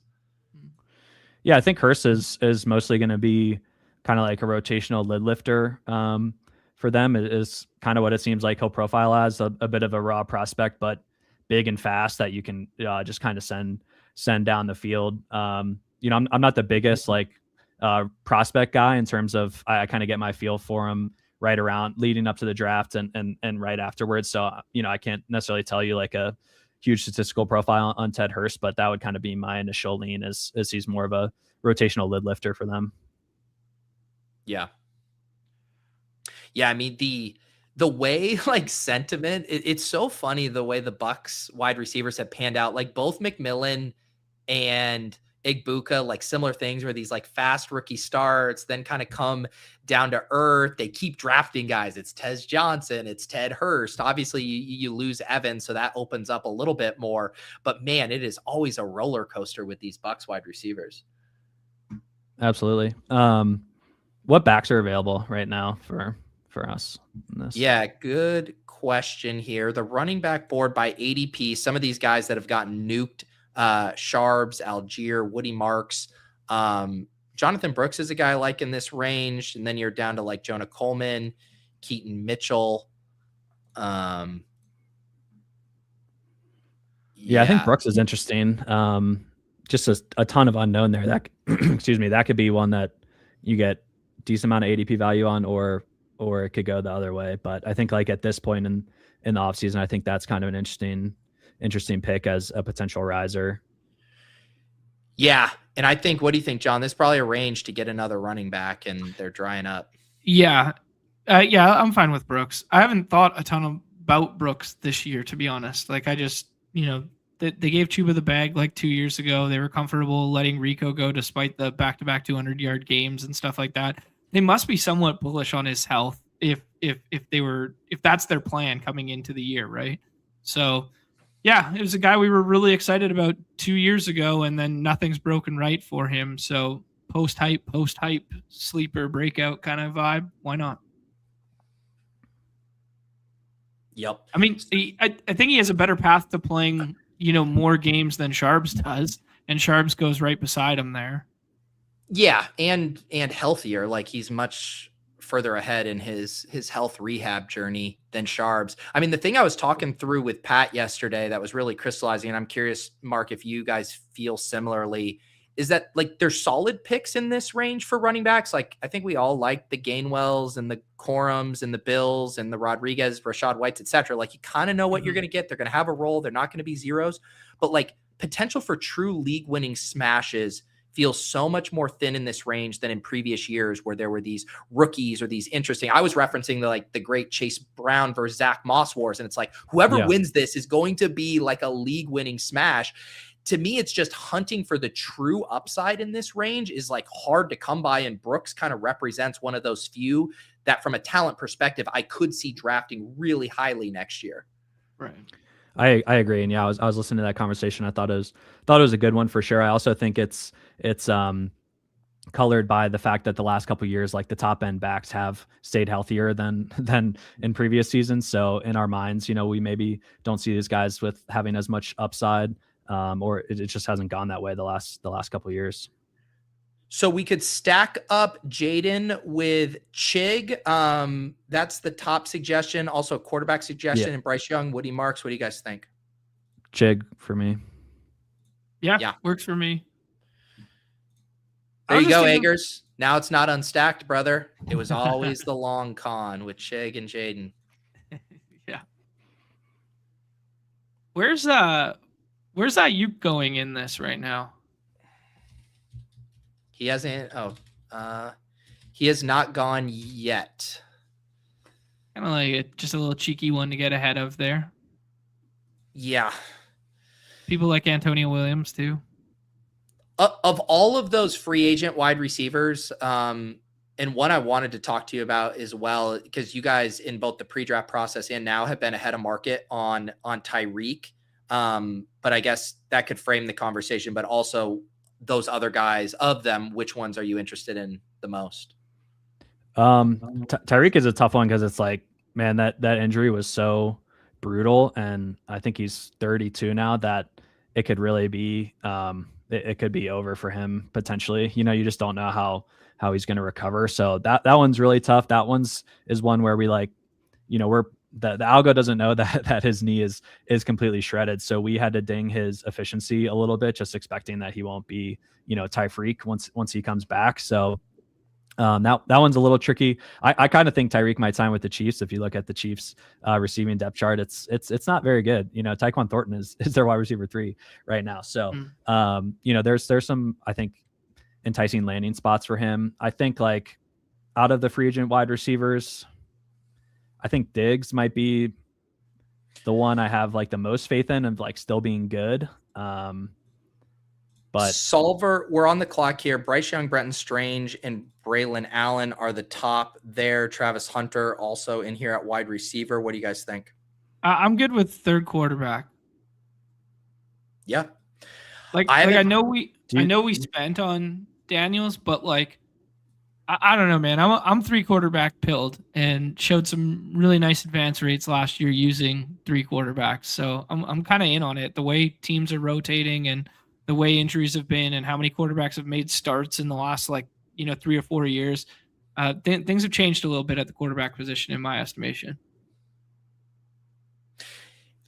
Yeah, I think Hurst is mostly going to be kind of like a rotational lid lifter. For them, it is kind of what it seems like he'll profile as a bit of a raw prospect, but big and fast that you can just kind of send down the field. I'm not the biggest prospect guy in terms of I kind of get my feel for him right around leading up to the draft and right afterwards. So, I can't necessarily tell you like a huge statistical profile on Ted Hurst, but that would kind of be my initial lean as he's more of a rotational lid lifter for them. Yeah. Yeah. I mean, the way like sentiment, it's so funny the way the Bucks wide receivers have panned out. Like both McMillan and Egbuka, like similar things where these like fast rookie starts, then kind of come down to earth. They keep drafting guys. It's Tez Johnson. It's Ted Hurst. Obviously you lose Evans, so that opens up a little bit more, but man, it is always a roller coaster with these Bucks wide receivers. Absolutely. What backs are available right now for us in this? Yeah, good question here. The running back board by ADP, some of these guys that have gotten nuked, Sharbs, Algier, Woody Marks, Jonathan Brooks is a guy I like in this range. And then you're down to like Jonah Coleman, Keaton Mitchell. Yeah, I think Brooks is interesting. Just a ton of unknown there. That that could be one that you get decent amount of ADP value on, or it could go the other way. But I think like at this point in the offseason, I think that's kind of an interesting pick as a potential riser. Yeah. And I think, what do you think, John? There's probably a range to get another running back and they're drying up. Yeah. I'm fine with Brooks. I haven't thought a ton about Brooks this year, to be honest. Like I just, they gave Chuba the bag like 2 years ago. They were comfortable letting Rico go despite the back-to-back 200-yard games and stuff like that. They must be somewhat bullish on his health if that's their plan coming into the year, right? So, yeah, it was a guy we were really excited about 2 years ago, and then nothing's broken right for him. So post-hype, sleeper, breakout kind of vibe. Why not? Yep. I mean, I think he has a better path to playing, more games than Sharbs does, and Sharbs goes right beside him there. Yeah, and healthier. Like he's much further ahead in his health rehab journey than Sharbs. I mean, the thing I was talking through with Pat yesterday that was really crystallizing, and I'm curious, Mark, if you guys feel similarly, is that like there's solid picks in this range for running backs. Like I think we all like the Gainwells and the Corums and the Bills and the Rodriguez, Rashad Whites, etc. Like you kind of know what you're going to get. They're going to have a role. They're not going to be zeros, but like potential for true league winning smashes feels so much more thin in this range than in previous years where there were these rookies or these interesting. I was referencing the great Chase Brown versus Zach Moss wars. And it's like, whoever wins this is going to be like a league winning smash. To me, it's just hunting for the true upside in this range is like hard to come by. And Brooks kind of represents one of those few that from a talent perspective, I could see drafting really highly next year. Right. I agree, and yeah, I was listening to that conversation. I thought it was a good one for sure. I also think it's colored by the fact that the last couple of years, like the top end backs have stayed healthier than in previous seasons. So in our minds, we maybe don't see these guys with having as much upside, or it just hasn't gone that way the last couple of years. So we could stack up Jaden with Chig. That's the top suggestion. Also a quarterback suggestion. And Bryce Young, Woody Marks. What do you guys think? Chig for me. Yeah. Works for me. There you go, Eggers. Now it's not unstacked, brother. It was always the long con with Chig and Jaden. Yeah. Where's Ayuk going in this right now? He hasn't. He has not gone yet. Kind of like just a little cheeky one to get ahead of there. Yeah. People like Antonio Williams too. Of all of those free agent wide receivers, and one I wanted to talk to you about as well, because you guys in both the pre-draft process and now have been ahead of market on Tyreek. But I guess that could frame the conversation, but also those other guys, of them, which ones are you interested in the most? Tyreek is a tough one because it's like, man, that injury was so brutal, and I think he's 32 now, that it could really be it could be over for him potentially. You just don't know how he's going to recover. So that one's really tough. That is one where we like, we're the algo doesn't know that his knee is completely shredded. So we had to ding his efficiency a little bit, just expecting that he won't be, Tyreek once he comes back. So that one's a little tricky. I kind of think Tyreek might sign with the Chiefs. If you look at the Chiefs receiving depth chart, it's not very good. Tyquan Thornton is their wide receiver 3 right now. So there's some, I think, enticing landing spots for him. I think like out of the free agent wide receivers, I think Diggs might be the one I have like the most faith in of like still being good. But Solver, we're on the clock here. Bryce Young, Brenton Strange, and Braylon Allen are the top there. Travis Hunter also in here at wide receiver. What do you guys think? I'm good with third quarterback. Yeah. I know we spent on Daniels, but like, I don't know, man. I'm 3 quarterback pilled and showed some really nice advance rates last year using 3 quarterbacks. So I'm kind of in on it. The way teams are rotating and the way injuries have been and how many quarterbacks have made starts in the last 3 or 4 years, things have changed a little bit at the quarterback position in my estimation.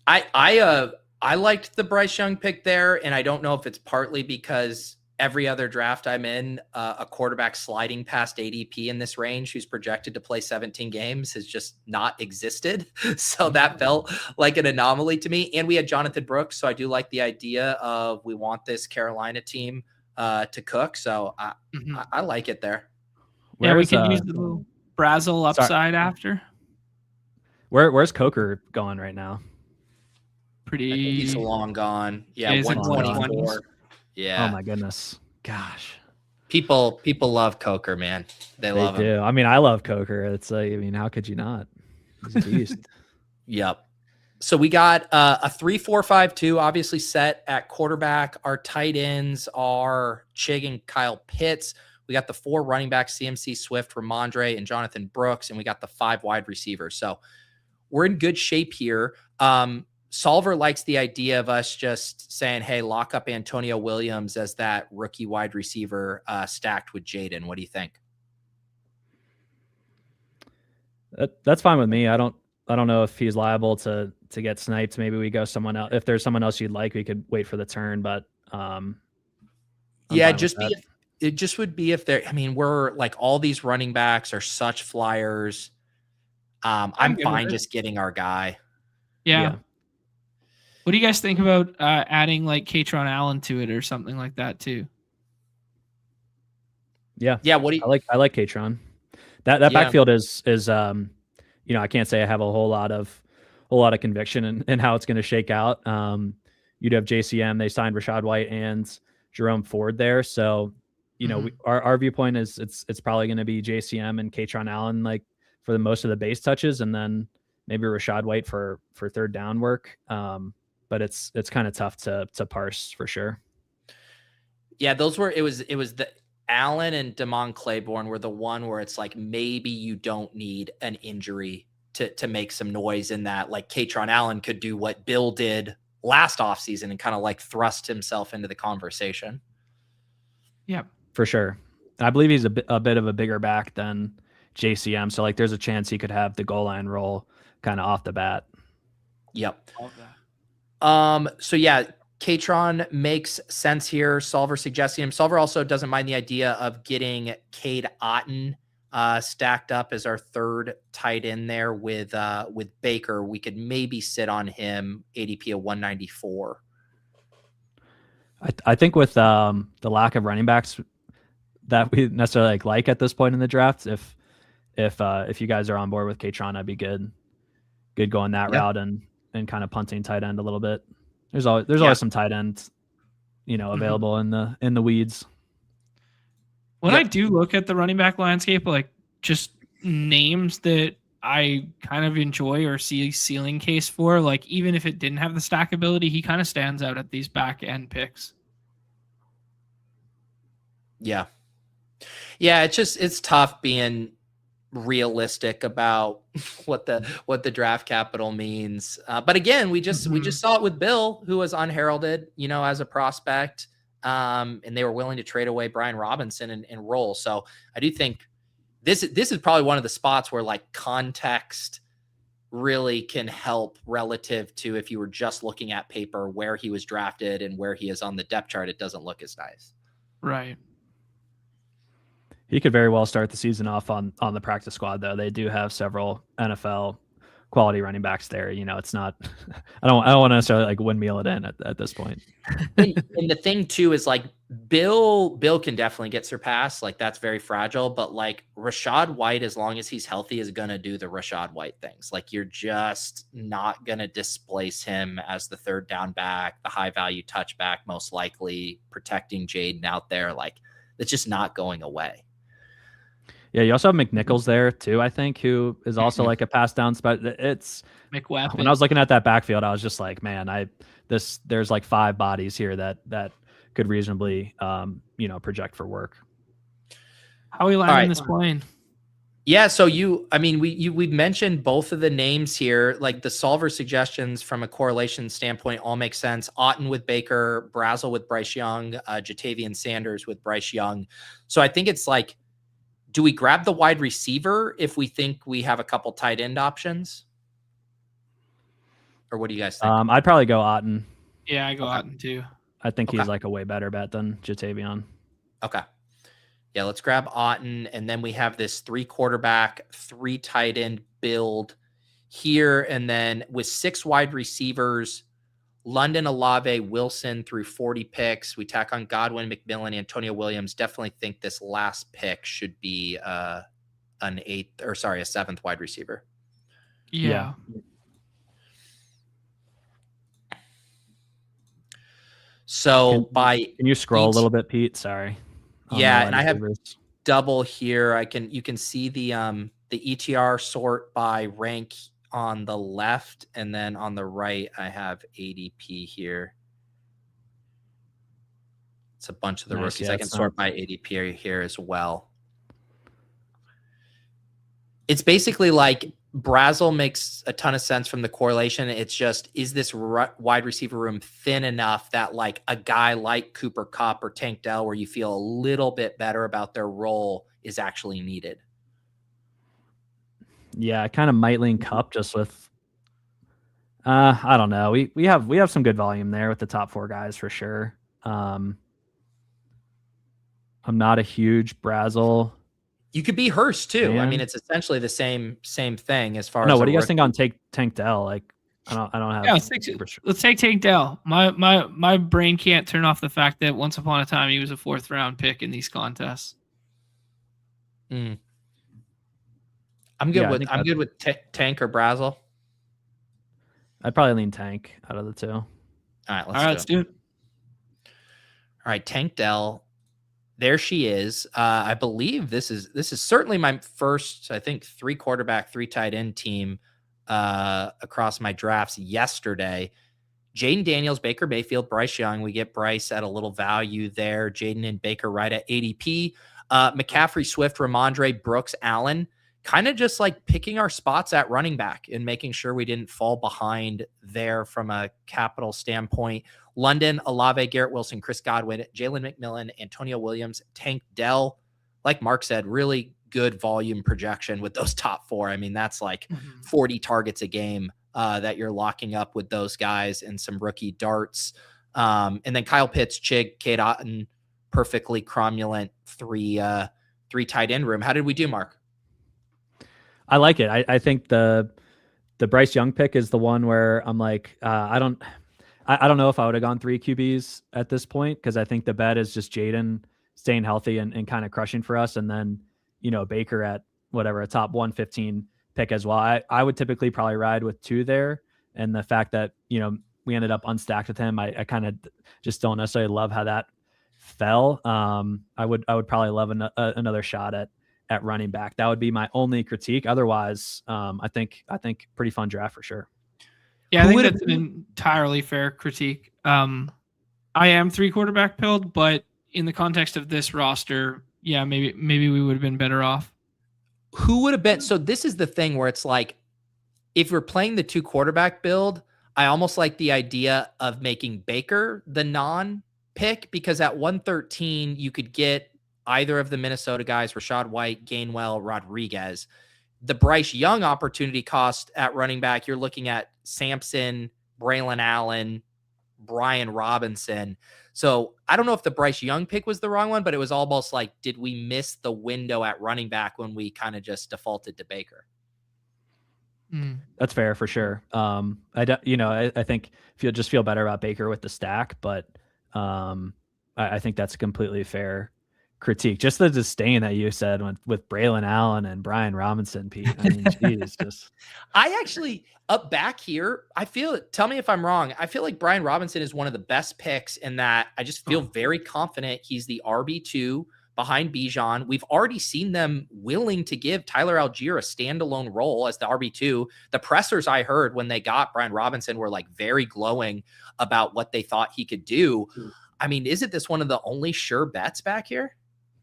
I liked the Bryce Young pick there, and I don't know if it's partly because every other draft I'm in, a quarterback sliding past ADP in this range who's projected to play 17 games has just not existed. So that felt like an anomaly to me. And we had Jonathan Brooks. So I do like the idea of we want this Carolina team to cook. So I like it there. We can use the little Brazel upside after. Where's Coker going right now? I think he's long gone. Yeah, 124. Yeah. Oh my goodness. Gosh. People love Coker, man. They love him. Do. I mean, I love Coker. It's like, how could you not? He's a beast. Yep. So we got a 3-4-5-2 obviously set at quarterback. Our tight ends are Chig and Kyle Pitts. We got the 4 running backs, CMC, Swift, Ramondre, and Jonathan Brooks, and we got the 5 wide receivers. So we're in good shape here. Solver likes the idea of us just saying, hey, lock up Antonio Williams as that rookie wide receiver stacked with Jaden. What do you think? That's fine with me. I don't know if he's liable to get sniped. Maybe we go someone else. If there's someone else you'd like, we could wait for the turn, but it just would be if they're, we're like all these running backs are such flyers. I'm fine just getting our guy. Yeah. What do you guys think about adding like Katron Allen to it or something like that too? Yeah. What do you I like Katron. That backfield is I can't say I have a whole lot of conviction in how it's going to shake out. You'd have JCM. They signed Rashad White and Jerome Ford there, so our viewpoint is it's probably going to be JCM and Katron Allen like for the most of the base touches, and then maybe Rachaad White for third down work. But it's kind of tough to parse for sure. Yeah, it was the Allen and Damon Claiborne were the one where it's like maybe you don't need an injury to make some noise in that. Like Katron Allen could do what Bill did last offseason and kind of like thrust himself into the conversation. Yeah, for sure. I believe he's a bit of a bigger back than JCM. So like there's a chance he could have the goal line roll kind of off the bat. Yep. So yeah, Katron makes sense here. Solver suggesting him. Solver also doesn't mind the idea of getting Cade Otton stacked up as our third tight end there with Baker. We could maybe sit on him ADP of 194. I think with the lack of running backs that we necessarily like at this point in the draft, if you guys are on board with Katron, I'd be good going that route and kind of punting tight end a little bit. There's always some tight ends, available in the weeds. When I do look at the running back landscape, like just names that I kind of enjoy or see a ceiling case for, like even if it didn't have the stack ability, he kind of stands out at these back end picks. Yeah. Yeah. It's tough being realistic about what the draft capital means. But again, we just saw it with Bill, who was unheralded, as a prospect. And they were willing to trade away Brian Robinson and roll. So I do think this is probably one of the spots where like context really can help relative to if you were just looking at paper where he was drafted and where he is on the depth chart. It doesn't look as nice. Right. He could very well start the season off on the practice squad, though. They do have several NFL quality running backs there. It's not. I don't want to necessarily like windmill it in at this point. and the thing too is like Bill can definitely get surpassed. Like that's very fragile. But like Rachaad White, as long as he's healthy, is gonna do the Rachaad White things. Like you're just not gonna displace him as the third down back, the high value touchback, most likely protecting Jaden out there. Like it's just not going away. Yeah, you also have McNichols there too, I think, who is also like a pass down spot. It's McWeapon. When I was looking at that backfield, I was just like, man, there's like 5 bodies here that could reasonably project for work. How are we landing this plane? Yeah, so we've mentioned both of the names here. Like the solver suggestions from a correlation standpoint all make sense. Otton with Baker, Brazel with Bryce Young, Jatavian Sanders with Bryce Young. So I think it's like, do we grab the wide receiver if we think we have a couple tight end options? Or what do you guys think? I'd probably go Otton. Yeah, I go Otton too. I think he's like a way better bet than Jatavian. Okay. Yeah, let's grab Otton. And then we have this 3 quarterback, 3 tight end build here. And then with 6 wide receivers, London, Olave, Wilson through 40 picks. We tack on Godwin, McMillan, Antonio Williams. Definitely think this last pick should be a 7th wide receiver. Yeah. So can you scroll a little bit, Pete? Sorry. Yeah, and I have double here. You can see the ETR sort by rank on the left, and then on the right I have ADP here. It's a bunch of the rookies. Yeah, I can sort by ADP here as well. It's basically like Brazel makes a ton of sense from the correlation. It's just, is this wide receiver room thin enough that like a guy like Cooper Kupp or Tank Dell, where you feel a little bit better about their role, is actually needed? Yeah, I kind of might lean Kupp just with, I don't know. We have some good volume there with the top 4 guys for sure. I'm not a huge Brazel. You could be Hurst too. Man. I mean, it's essentially the same thing as far as. No, what do you guys think on Tank Dell? Like, I don't have. Yeah, let's take Tank Dell. My brain can't turn off the fact that once upon a time he was a 4th round pick in these contests. I'm good with Tank or Brazel. I'd probably lean Tank out of the 2. All right, let's do it. All right, Tank Dell. There she is. I believe this is certainly my first, I think, 3 quarterback, 3 tight end team. across my drafts yesterday. Jaden Daniels, Baker Mayfield, Bryce Young. We get Bryce at a little value there. Jaden and Baker right at ADP. McCaffrey, Swift, Ramondre, Brooks, Allen. Kind of just like picking our spots at running back and making sure we didn't fall behind there from a capital standpoint. London, Olave, Garrett Wilson, Chris Godwin, Jalen McMillan, Antonio Williams, Tank Dell. Like Mark said, really good volume projection with those top four. I mean, that's like 40 targets a game that you're locking up with those guys and some rookie darts. And then Kyle Pitts, Chig, Cade Otton, perfectly cromulent three tight end room. How did we do, Mark? I like it. I think the Bryce Young pick is the one where I'm like, I don't know if I would have gone 3 QBs at this point, because I think the bet is just Jaden staying healthy and kind of crushing for us. And then, Baker at whatever, a top 115 pick as well. I would typically probably ride with 2 there. And the fact that, we ended up unstacked with him, I kind of just don't necessarily love how that fell. I would probably love another shot at running back. That would be my only critique. Otherwise, I think pretty fun draft for sure. Yeah, I think that's an entirely fair critique. I am 3 quarterback pilled, but in the context of this roster, yeah, maybe we would have been better off. Who would have been? So this is the thing where it's like, if we're playing the 2 quarterback build, I almost like the idea of making Baker the non-pick, because at 113, you could get either of the Minnesota guys, Rachaad White, Gainwell, Rodriguez. The Bryce Young opportunity cost at running back, you're looking at Sampson, Braylon Allen, Brian Robinson. So I don't know if the Bryce Young pick was the wrong one, but it was almost like, did we miss the window at running back when we kind of just defaulted to Baker? That's fair for sure. I think you'll just feel better about Baker with the stack, but I think that's completely fair critique. Just the disdain that you said with Braylon Allen and Brian Robinson, Pete. I mean, geez, just. I actually, up back here, tell me if I'm wrong, I feel like Brian Robinson is one of the best picks in that I just feel very confident he's the RB2 behind Bijan. We've already seen them willing to give Tyler Algier a standalone role as the RB2. The pressers I heard when they got Brian Robinson were like very glowing about what they thought he could do. I mean, isn't this one of the only sure bets back here?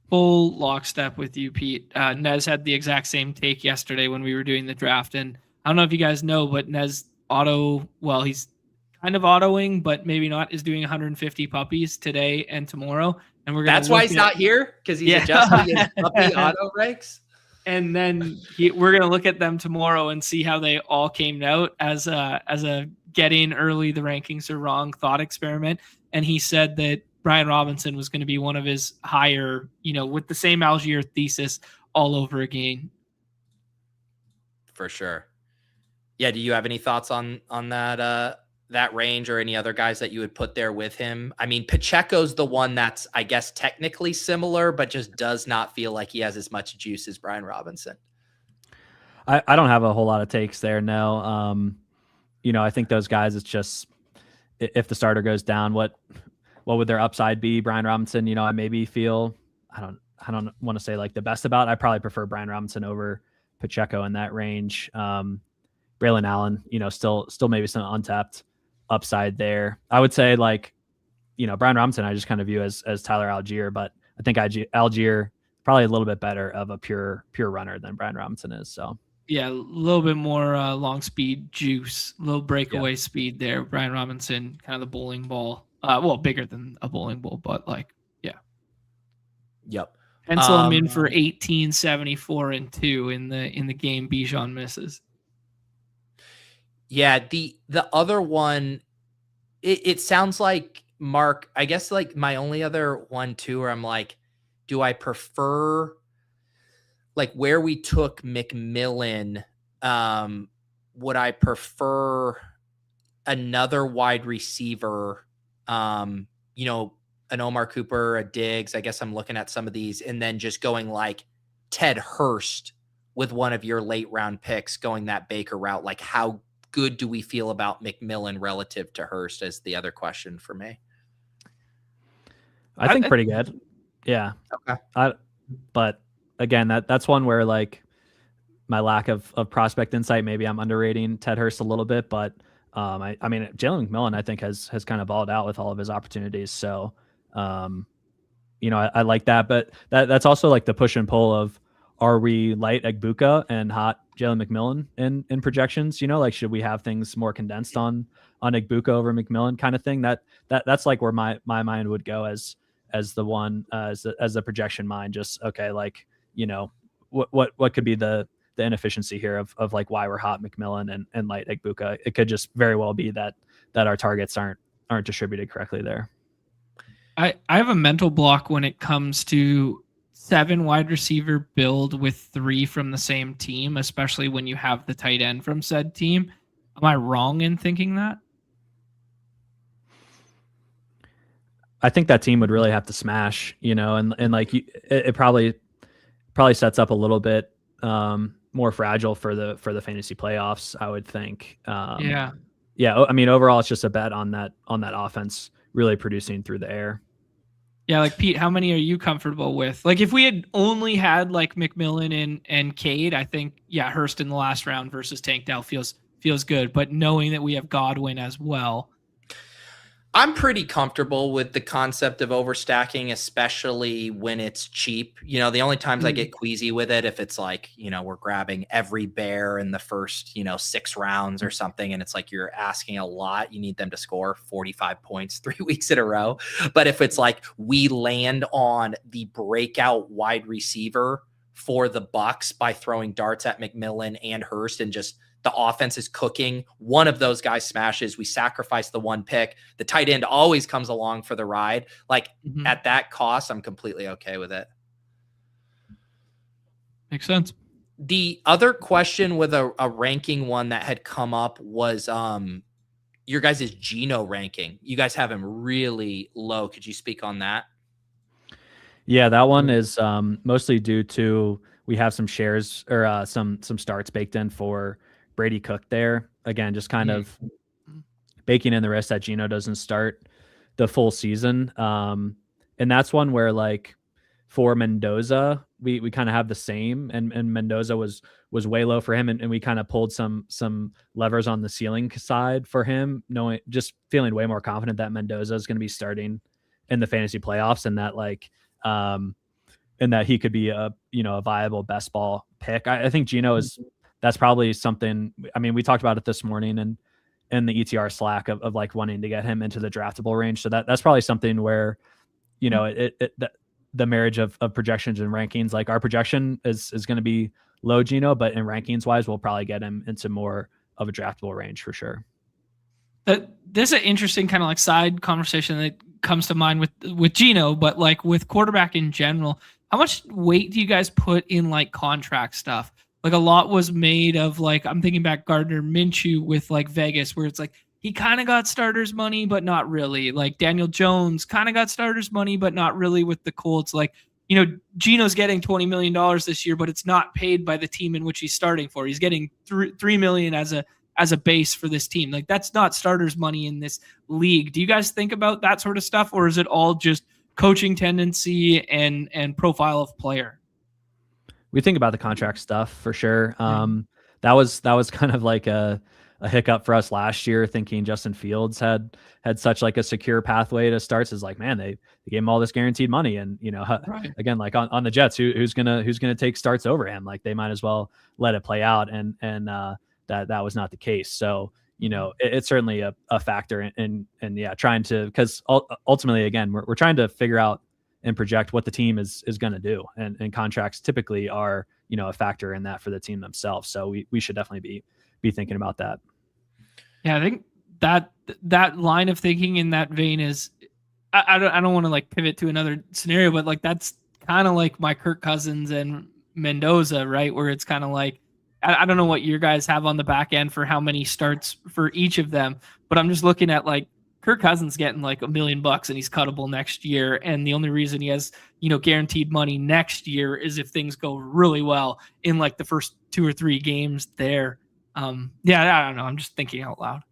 Full lockstep with you, Pete. Nez had the exact same take yesterday when we were doing the draft. And I don't know if you guys know, but Nez he's kind of autoing, but maybe not, is doing 150 puppies today and tomorrow. And that's why he's not here, because he's adjusting his puppy auto ranks. And then we're going to look at them tomorrow and see how they all came out as a get in early, the rankings are wrong thought experiment. And he said that Brian Robinson was going to be one of his higher, with the same Algier thesis all over again. For sure. Yeah. Do you have any thoughts on that range, or any other guys that you would put there with him? I mean, Pacheco's the one that's, I guess, technically similar, but just does not feel like he has as much juice as Brian Robinson. I don't have a whole lot of takes there. No. I think those guys, it's just, if the starter goes down, what would their upside be? Brian Robinson, I maybe feel, I don't want to say like the best about. I probably prefer Brian Robinson over Pacheco in that range. Braylon Allen, still maybe some untapped upside there. I would say like, Brian Robinson, I just kind of view as Tyler Algier, but I think Algier probably a little bit better of a pure runner than Brian Robinson is. So yeah, a little bit more long speed juice, a little breakaway speed there. Brian Robinson, kind of the bowling ball. Bigger than a bowling ball, but like, yeah. Yep. Pencil him in for 1874 and 2 in the game Bijan misses. Yeah, the other one, it sounds like, Mark, I guess like my only other one too, where I'm like, do I prefer like where we took McMillan? Would I prefer another wide receiver? An Omar Cooper, a Diggs? I guess I'm looking at some of these, and then just going like Ted Hurst with one of your late round picks, going that Baker route. Like, how good do we feel about McMillan relative to Hurst is the other question for me. I think pretty good. Yeah. Okay. But again, that's one where like my lack of prospect insight. Maybe I'm underrating Ted Hurst a little bit, but I mean, Jalen McMillan, I think has kind of balled out with all of his opportunities. So, I like that, but that's also like the push and pull of, are we light Egbuka and hot Jalen McMillan in projections? Like, should we have things more condensed on Egbuka over McMillan kind of thing? That's like where my mind would go as the one, as the projection mind. Just, okay, like, what could be the inefficiency here of like why we're hot McMillan and light Egbuka? It could just very well be that our targets aren't distributed correctly there. I have a mental block when it comes to 7 wide receiver build with 3 from the same team, especially when you have the tight end from said team. Am I wrong in thinking that? I think that team would really have to smash, and like it probably sets up a little bit more fragile for the fantasy playoffs, I would think. Yeah. I mean, overall, it's just a bet on that offense really producing through the air. Yeah, like Pete, how many are you comfortable with? Like, if we had only had like McMillan and Cade, I think Hurst in the last round versus Tank Dell feels good. But knowing that we have Godwin as well, I'm pretty comfortable with the concept of overstacking, especially when it's cheap. The only times I get queasy with it, if it's like, we're grabbing every bear in the first, 6 rounds or something, and it's like you're asking a lot. You need them to score 45 points 3 weeks in a row. But if it's like we land on the breakout wide receiver for the Bucks by throwing darts at McMillan and Hurst, and just the offense is cooking, one of those guys smashes, we sacrifice the one pick, the tight end always comes along for the ride. Like, at that cost, I'm completely okay with it. Makes sense. The other question with a ranking one that had come up was your guys' Geno ranking. You guys have him really low. Could you speak on that? Yeah, that one is mostly due to we have some shares or some starts baked in for Brady Cook there. Again, just kind of baking in the risk that Geno doesn't start the full season. And that's one where, like, for Mendoza, we kind of have the same, and Mendoza was way low for him, and we kind of pulled some levers on the ceiling side for him, just feeling way more confident that Mendoza is going to be starting in the fantasy playoffs, and that and that he could be a viable best ball pick. I think Geno that's probably something. I mean, we talked about it this morning and in the ETR Slack of like wanting to get him into the draftable range. So that's probably something where, the marriage of projections and rankings, like our projection is going to be low Geno, but in rankings wise, we'll probably get him into more of a draftable range for sure. There's an interesting kind of like side conversation that comes to mind with Geno, but like with quarterback in general, how much weight do you guys put in like contract stuff? Like, a lot was made of, like, I'm thinking back Gardner Minshew with like Vegas, where it's like he kind of got starters money, but not really. Like Daniel Jones kind of got starters money, but not really with the Colts. Like, Geno's getting $20 million this year, but it's not paid by the team in which he's starting for. He's getting $3 million as a base for this team. Like, that's not starters money in this league. Do you guys think about that sort of stuff, or is it all just coaching tendency and profile of player? We think about the contract stuff for sure. That was kind of like a hiccup for us last year, thinking Justin Fields had such like a secure pathway to starts. Is like, man, they gave him all this guaranteed money, and right. Again, like on the Jets, who's gonna take starts over him? Like, they might as well let it play out, and that was not the case. So it's certainly a factor in trying to, because ultimately, again, we're trying to figure out and project what the team is going to do. And contracts typically are, a factor in that for the team themselves. So we should definitely be thinking about that. Yeah. I think that line of thinking in that vein is, I don't want to like pivot to another scenario, but like, that's kind of like my Kirk Cousins and Mendoza, right? Where it's kind of like, I don't know what you guys have on the back end for how many starts for each of them, but I'm just looking at like, Kirk Cousins getting like $1 million and he's cuttable next year. And the only reason he has, guaranteed money next year is if things go really well in like the first 2 or 3 games there. I don't know. I'm just thinking out loud.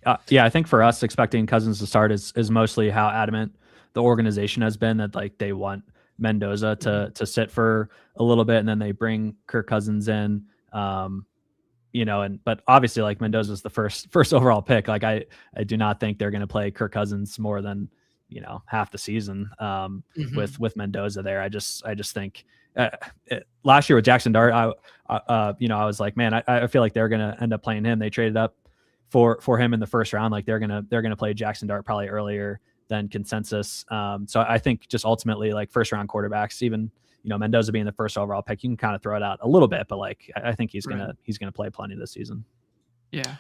I think for us, expecting Cousins to start is mostly how adamant the organization has been that like they want Mendoza to sit for a little bit, and then they bring Kirk Cousins in. But obviously, like, Mendoza's the first overall pick. Like, I do not think they're going to play Kirk Cousins more than half the season with Mendoza there. I just think last year with Jackson Dart, I was like, man, I feel like they're going to end up playing him. They traded up for him in the first round. Like, they're gonna play Jackson Dart probably earlier than consensus. So I think just ultimately, like, first round quarterbacks, even Mendoza being the first overall pick, you can kind of throw it out a little bit, but like, I think he's gonna play plenty this season. Yeah.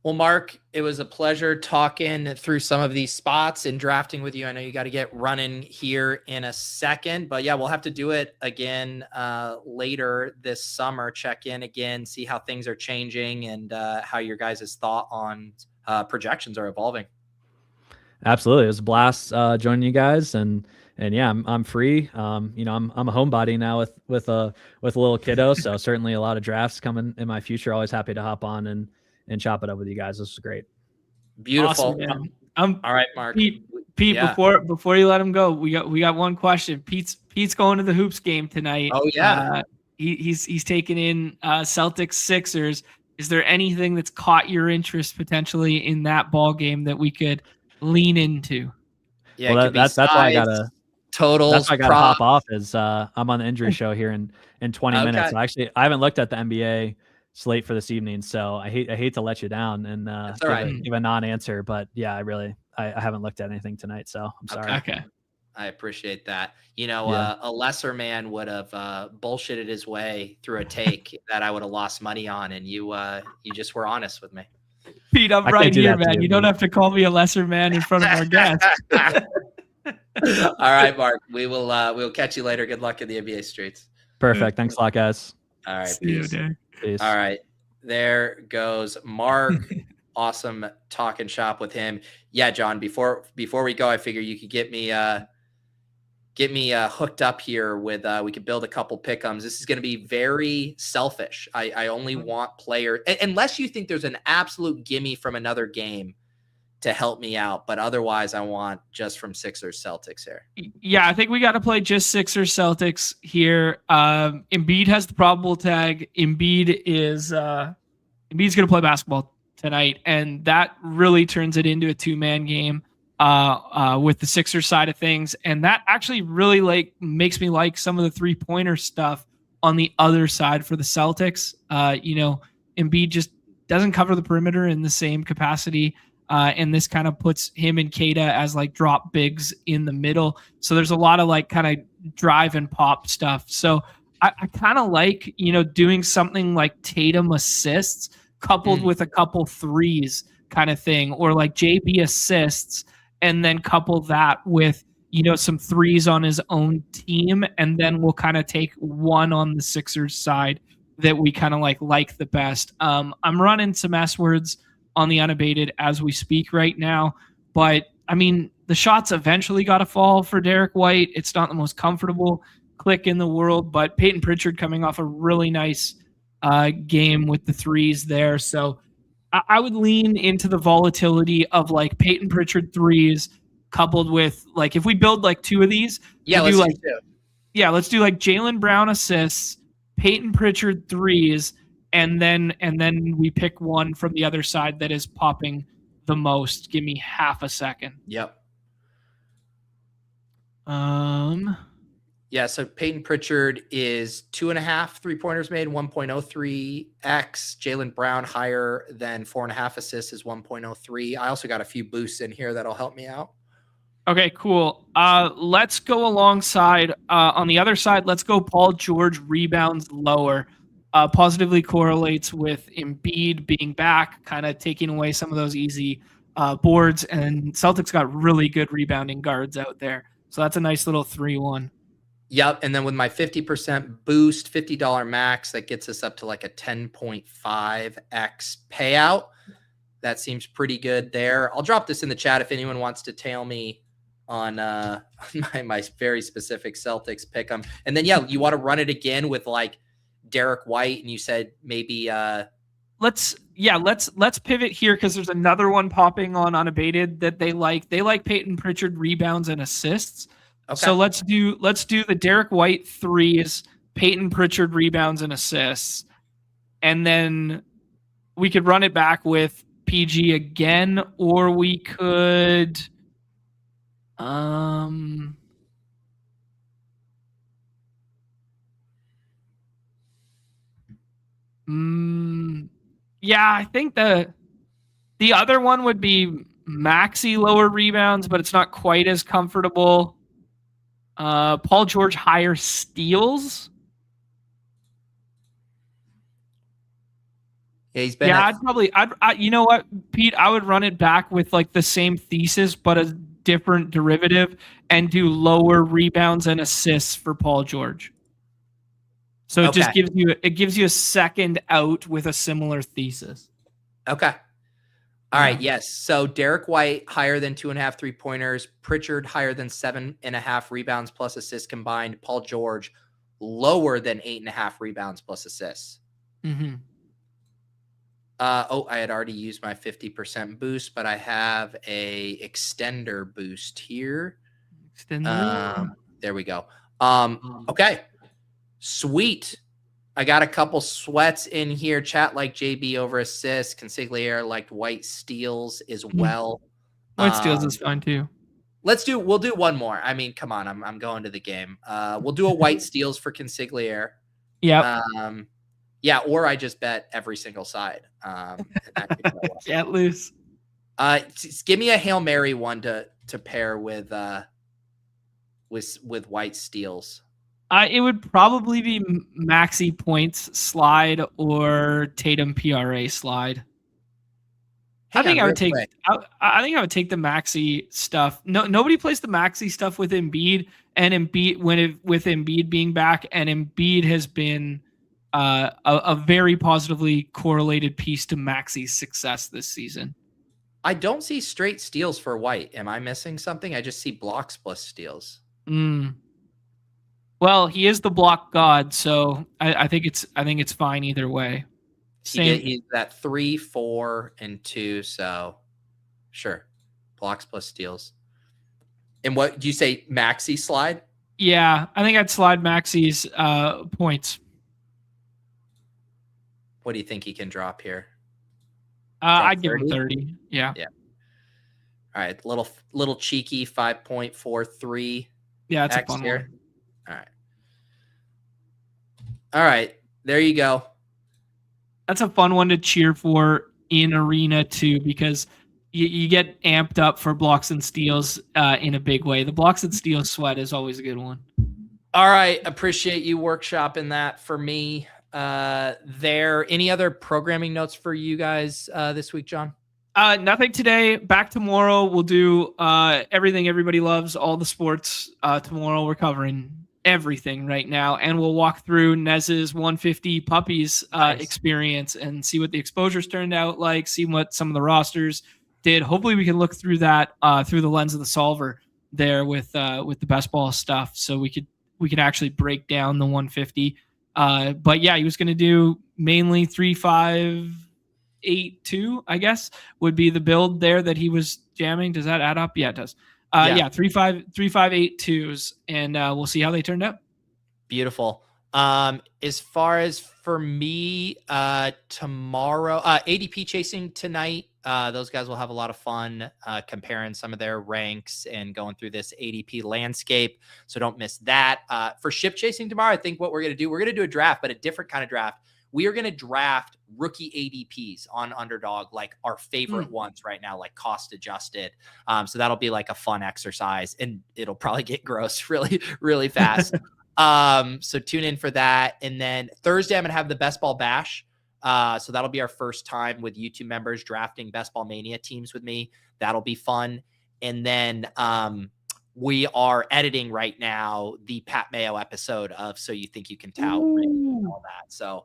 Well, Mark, it was a pleasure talking through some of these spots and drafting with you. I know you got to get running here in a second, but yeah, we'll have to do it again later this summer. Check in again, see how things are changing and how your guys' thought on projections are evolving. Absolutely, it was a blast joining you guys, and yeah, I'm free. I'm a homebody now with a little kiddo, so certainly a lot of drafts coming in my future. Always happy to hop on and chop it up with you guys. This is great. Beautiful. Awesome, all right, Mark. Pete, yeah. before you let him go, we got one question. Pete's going to the Hoops game tonight. Oh yeah. He's taking in Celtics Sixers. Is there anything that's caught your interest potentially in that ball game that we could lean into? Yeah, well, that's why I gotta totals. That's why I gotta hop off. Is I'm on the injury show here in 20 minutes. So actually, I haven't looked at the NBA slate for this evening, so I hate to let you down and give a non-answer, but yeah, I haven't looked at anything tonight, so I'm sorry. Okay. I appreciate that. A lesser man would have bullshitted his way through a take that I would have lost money on, and you just were honest with me. Pete, I'm right here, man. You don't have to call me a lesser man in front of our guests. All right, Mark. We'll catch you later. Good luck in the NBA streets. Perfect. Thanks a lot, guys. All right. See you, Derek. Peace. All right. There goes Mark. Awesome talking shop with him. Yeah, John, before we go, I figure you could get me hooked up here with we could build a couple pick'ems. This is going to be very selfish. I only want players unless you think there's an absolute gimme from another game to help me out, but otherwise I want just from Sixers Celtics here. Yeah, I think we got to play just Sixers Celtics here. Embiid has the probable tag. Embiid's going to play basketball tonight, and that really turns it into a two-man game with the Sixers side of things, and that actually really makes me like some of the three-pointer stuff on the other side for the Celtics. Embiid just doesn't cover the perimeter in the same capacity. And this kind of puts him and Kata as like drop bigs in the middle. So there's a lot of like kind of drive and pop stuff. So I kind of like, doing something like Tatum assists coupled with a couple threes kind of thing, or like JB assists and then couple that with, some threes on his own team. And then we'll kind of take one on the Sixers side that we kind of like the best. I'm running some S-words on the unabated as we speak right now. But I mean, the shots eventually got to fall for Derek White. It's not the most comfortable click in the world, but Peyton Pritchard coming off a really nice game with the threes there. So I would lean into the volatility of like Peyton Pritchard threes coupled with like, if we build like two of these, let's do like Jaylen Brown assists, Peyton Pritchard threes, and then we pick one from the other side that is popping the most. Give me half a second. Yep. Yeah, so Peyton Pritchard is 2.5 3-pointers made, 1.03x. Jaylen Brown higher than 4.5 assists is 1.03. I also got a few boosts in here that'll help me out. Okay, cool. Let's go alongside on the other side. Let's go Paul George rebounds lower. Positively correlates with Embiid being back, kind of taking away some of those easy boards. And Celtics got really good rebounding guards out there. So that's a nice little 3-1. Yep. And then with my 50% boost, $50 max, that gets us up to like a 10.5x payout. That seems pretty good there. I'll drop this in the chat if anyone wants to tail me on my very specific Celtics pick 'em. And then, you want to run it again with like Derek White, and you said maybe let's pivot here because there's another one popping on unabated that they like. They like Peyton Pritchard rebounds and assists. Okay. So let's do the Derek White threes, Peyton Pritchard rebounds and assists, and then we could run it back with PG again, or we could yeah, I think the other one would be Maxey lower rebounds, but it's not quite as comfortable. Paul George higher steals. Yeah, he's been. Yeah, I'd you know what, Pete, I would run it back with like the same thesis, but a different derivative, and do lower rebounds and assists for Paul George. So it just gives you a second out with a similar thesis. Okay. All right. Yes. So Derek White higher than 2.5 3-pointers. Pritchard higher than 7.5 rebounds plus assists combined. Paul George lower than 8.5 rebounds plus assists. Mm-hmm. I had already used my 50% boost, but I have a extender boost here. There we go. Okay. Sweet. I got a couple sweats in here. Chat like JB over assists. Consigliere liked White steals as well. White steals is fine too. We'll do one more. I mean, come on. I'm going to the game. We'll do a White steals for Consigliere. Yeah. Yeah, or I just bet every single side. Can't lose. Give me a Hail Mary one to pair with White steals. It would probably be Maxey points slide or Tatum PRA slide. I think I would take the Maxey stuff. No, nobody plays the Maxey stuff with Embiid, and with Embiid being back, and Embiid has been a very positively correlated piece to Maxey's success this season. I don't see straight steals for White. Am I missing something? I just see blocks plus steals. Well, he is the block god, so I think it's fine either way. He's at 3, 4, and 2, so sure. Blocks plus steals. And what do you say, Maxey slide? Yeah, I think I'd slide Maxey's points. What do you think he can drop here? I'd give him 30. Yeah. All right, little cheeky 5.43. Yeah, it's a fun here. One. All right, there you go. That's a fun one to cheer for in arena too, because you get amped up for blocks and steals in a big way. The blocks and steals sweat is always a good one. All right, appreciate you workshopping that for me. Any other programming notes for you guys this week, John? Nothing today. Back tomorrow. We'll do everything everybody loves, all the sports. Tomorrow we're covering everything right now, and we'll walk through Nez's 150 puppies experience and see what the exposures turned out like, see what some of the rosters did. Hopefully we can look through that through the lens of the solver there with the best ball stuff, so we could actually break down the 150. But yeah, he was going to do mainly 3-5-8-2, I guess, would be the build there that he was jamming. Does that add up? Yeah, it does. 3-5-8-2s, and we'll see how they turned out. Beautiful. As far as for me, tomorrow, ADP chasing tonight. Those guys will have a lot of fun comparing some of their ranks and going through this ADP landscape. So don't miss that. For ship chasing tomorrow, I think what we're going to do a draft, but a different kind of draft. We are going to draft rookie ADPs on Underdog, like our favorite ones right now, like cost adjusted. So that'll be like a fun exercise, and it'll probably get gross really, really fast. So tune in for that. And then Thursday, I'm going to have the Best Ball Bash. So that'll be our first time with YouTube members drafting Best Ball Mania teams with me. That'll be fun. And then we are editing right now the Pat Mayo episode of So You Think You Can Tell and all that. So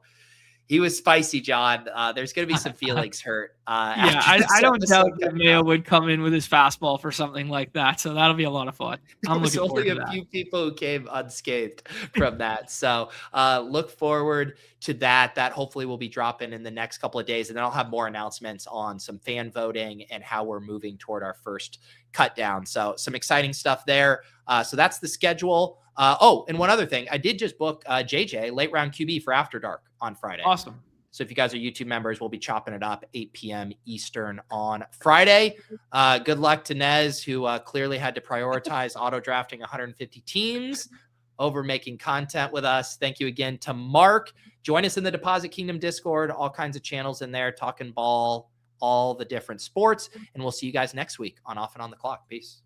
he was spicy, John. There's going to be some feelings hurt. I don't doubt that Mayo would come in with his fastball for something like that. So that'll be a lot of fun. I'm looking forward to that. Only a few people who came unscathed from that. So look forward to that. That hopefully will be dropping in the next couple of days. And then I'll have more announcements on some fan voting and how we're moving toward our first cut down. So some exciting stuff there. So that's the schedule. And one other thing, I did just book JJ late round QB for After Dark on Friday. Awesome. So if you guys are YouTube members, we'll be chopping it up 8 p.m. Eastern on Friday. Good luck to Nez, who clearly had to prioritize auto drafting 150 teams over making content with us. Thank you again to Mark. Join us in the Deposit Kingdom Discord, all kinds of channels in there, talking ball, all the different sports. And we'll see you guys next week on Off and On the Clock. Peace.